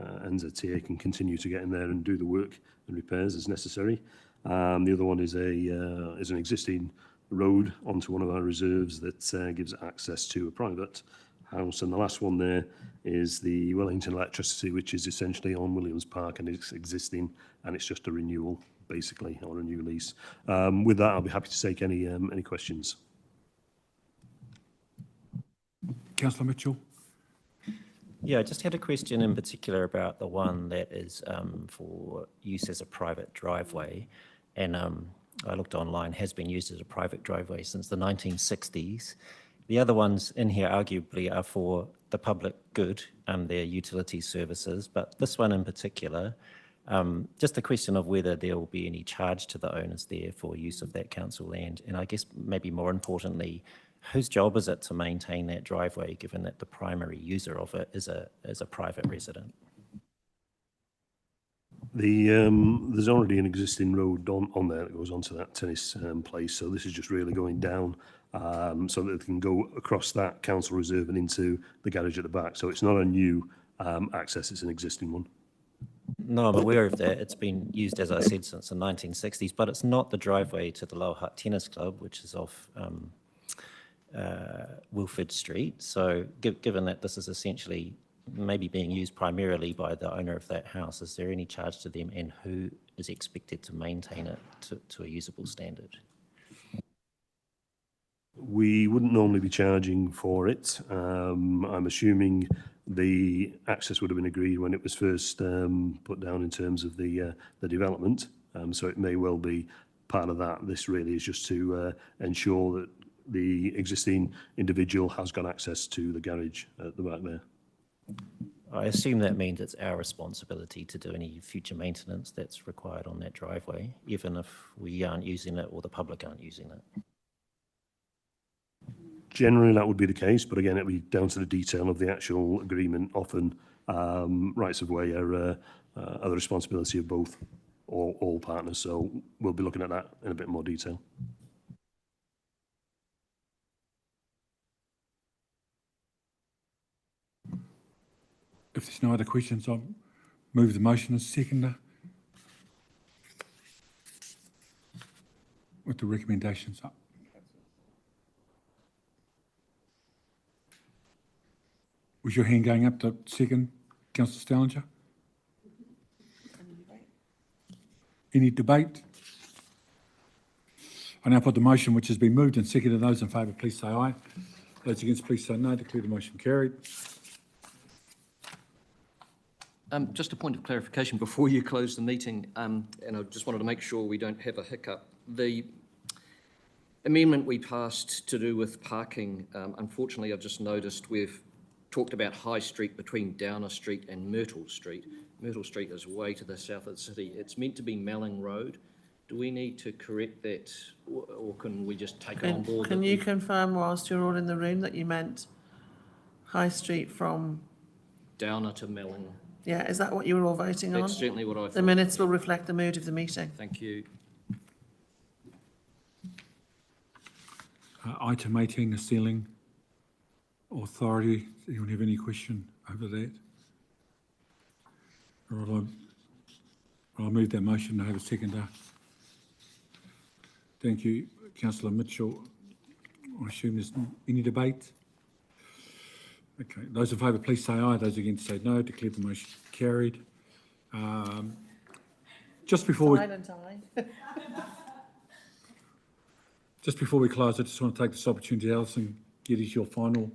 NZTA can continue to get in there and do the work and repairs as necessary. The other one is an existing road onto one of our reserves that gives access to a private house. And the last one there is the Wellington Electricity, which is essentially on Williams Park and it's existing, and it's just a renewal, basically, or a new lease. With that, I'll be happy to take any questions. Councillor Mitchell. Yeah, I just had a question in particular about the one that is for use as a private driveway. And I looked online, has been used as a private driveway since the 1960s. The other ones in here arguably are for the public good, their utility services, but this one in particular, just a question of whether there will be any charge to the owners there for use of that council land. And I guess maybe more importantly, whose job is it to maintain that driveway, given that the primary user of it is a private resident? There's already an existing road on there that goes onto that tennis place, so this is just really going down so that it can go across that council reserve and into the garage at the back. So it's not a new access, it's an existing one. No, I'm aware of that. It's been used, as I said, since the 1960s, but it's not the driveway to the Lower Hutt Tennis Club, which is off Wilford Street. So given that this is essentially maybe being used primarily by the owner of that house, is there any charge to them, and who is expected to maintain it to a usable standard? We wouldn't normally be charging for it. I'm assuming the access would have been agreed when it was first put down in terms of the development. So it may well be part of that. This really is just to ensure that the existing individual has got access to the garage at the back there. I assume that means it's our responsibility to do any future maintenance that's required on that driveway, even if we aren't using it or the public aren't using it. Generally, that would be the case, but again, it'll be down to the detail of the actual agreement. Often, rights of way are the responsibility of both, all partners, so we'll be looking at that in a bit more detail. If there's no other questions, I'll move the motion as seconder with the recommendations up. Was your hand going up to second, Councillor Stallinger? Any debate? I now put the motion which has been moved and seconded. Those in favour, please say aye. Those against, please say no. Declare the motion carried. Just a point of clarification before you close the meeting, and I just wanted to make sure we don't have a hiccup. The amendment we passed to do with parking, unfortunately, I've just noticed we've talked about High Street between Downer Street and Myrtle Street. Myrtle Street is way to the south of the city. It's meant to be Melling Road. Do we need to correct that, or can we just take it on board? Can you confirm, whilst you're all in the room, that you meant High Street from Downer to Melling? Yeah, is that what you were all voting on? That's certainly what I thought. The minutes will reflect the mood of the meeting. Thank you. Item 18, the ceiling authority. Does anyone have any question over that? Or I'll move that motion to have a seconder. Thank you, Councillor Mitchell. I assume there's any debate? Okay, those in favour, please say aye. Those against, say no. Declare the motion carried. Just before Silent aye. Just before we close, I just want to take this opportunity, Alison, it is your final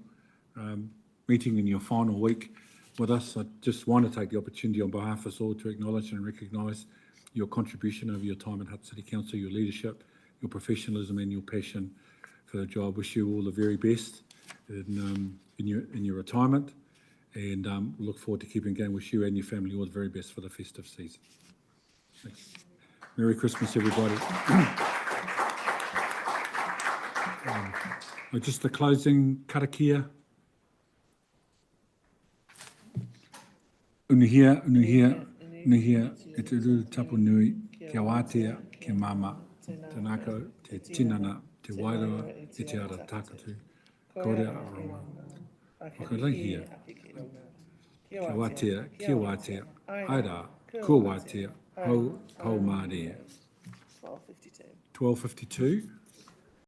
meeting in your final week with us. I just want to take the opportunity on behalf of us all to acknowledge and recognise your contribution over your time at Hutt City Council, your leadership, your professionalism and your passion for the job. Wish you all the very best in your retirement, and look forward to keeping going. Wish you and your family all the very best for the festive season. Thanks. Merry Christmas, everybody. Just the closing karakia. Unihia, e te uru tapu nui, kia wātea, kia mama, te nākau, te tinana, te wairoa, e te ara tākatu. Kore a ronga. Whakarehia. Kia wātea, aira, kua wātea, hau, hau mārea. 12:52. 12:52.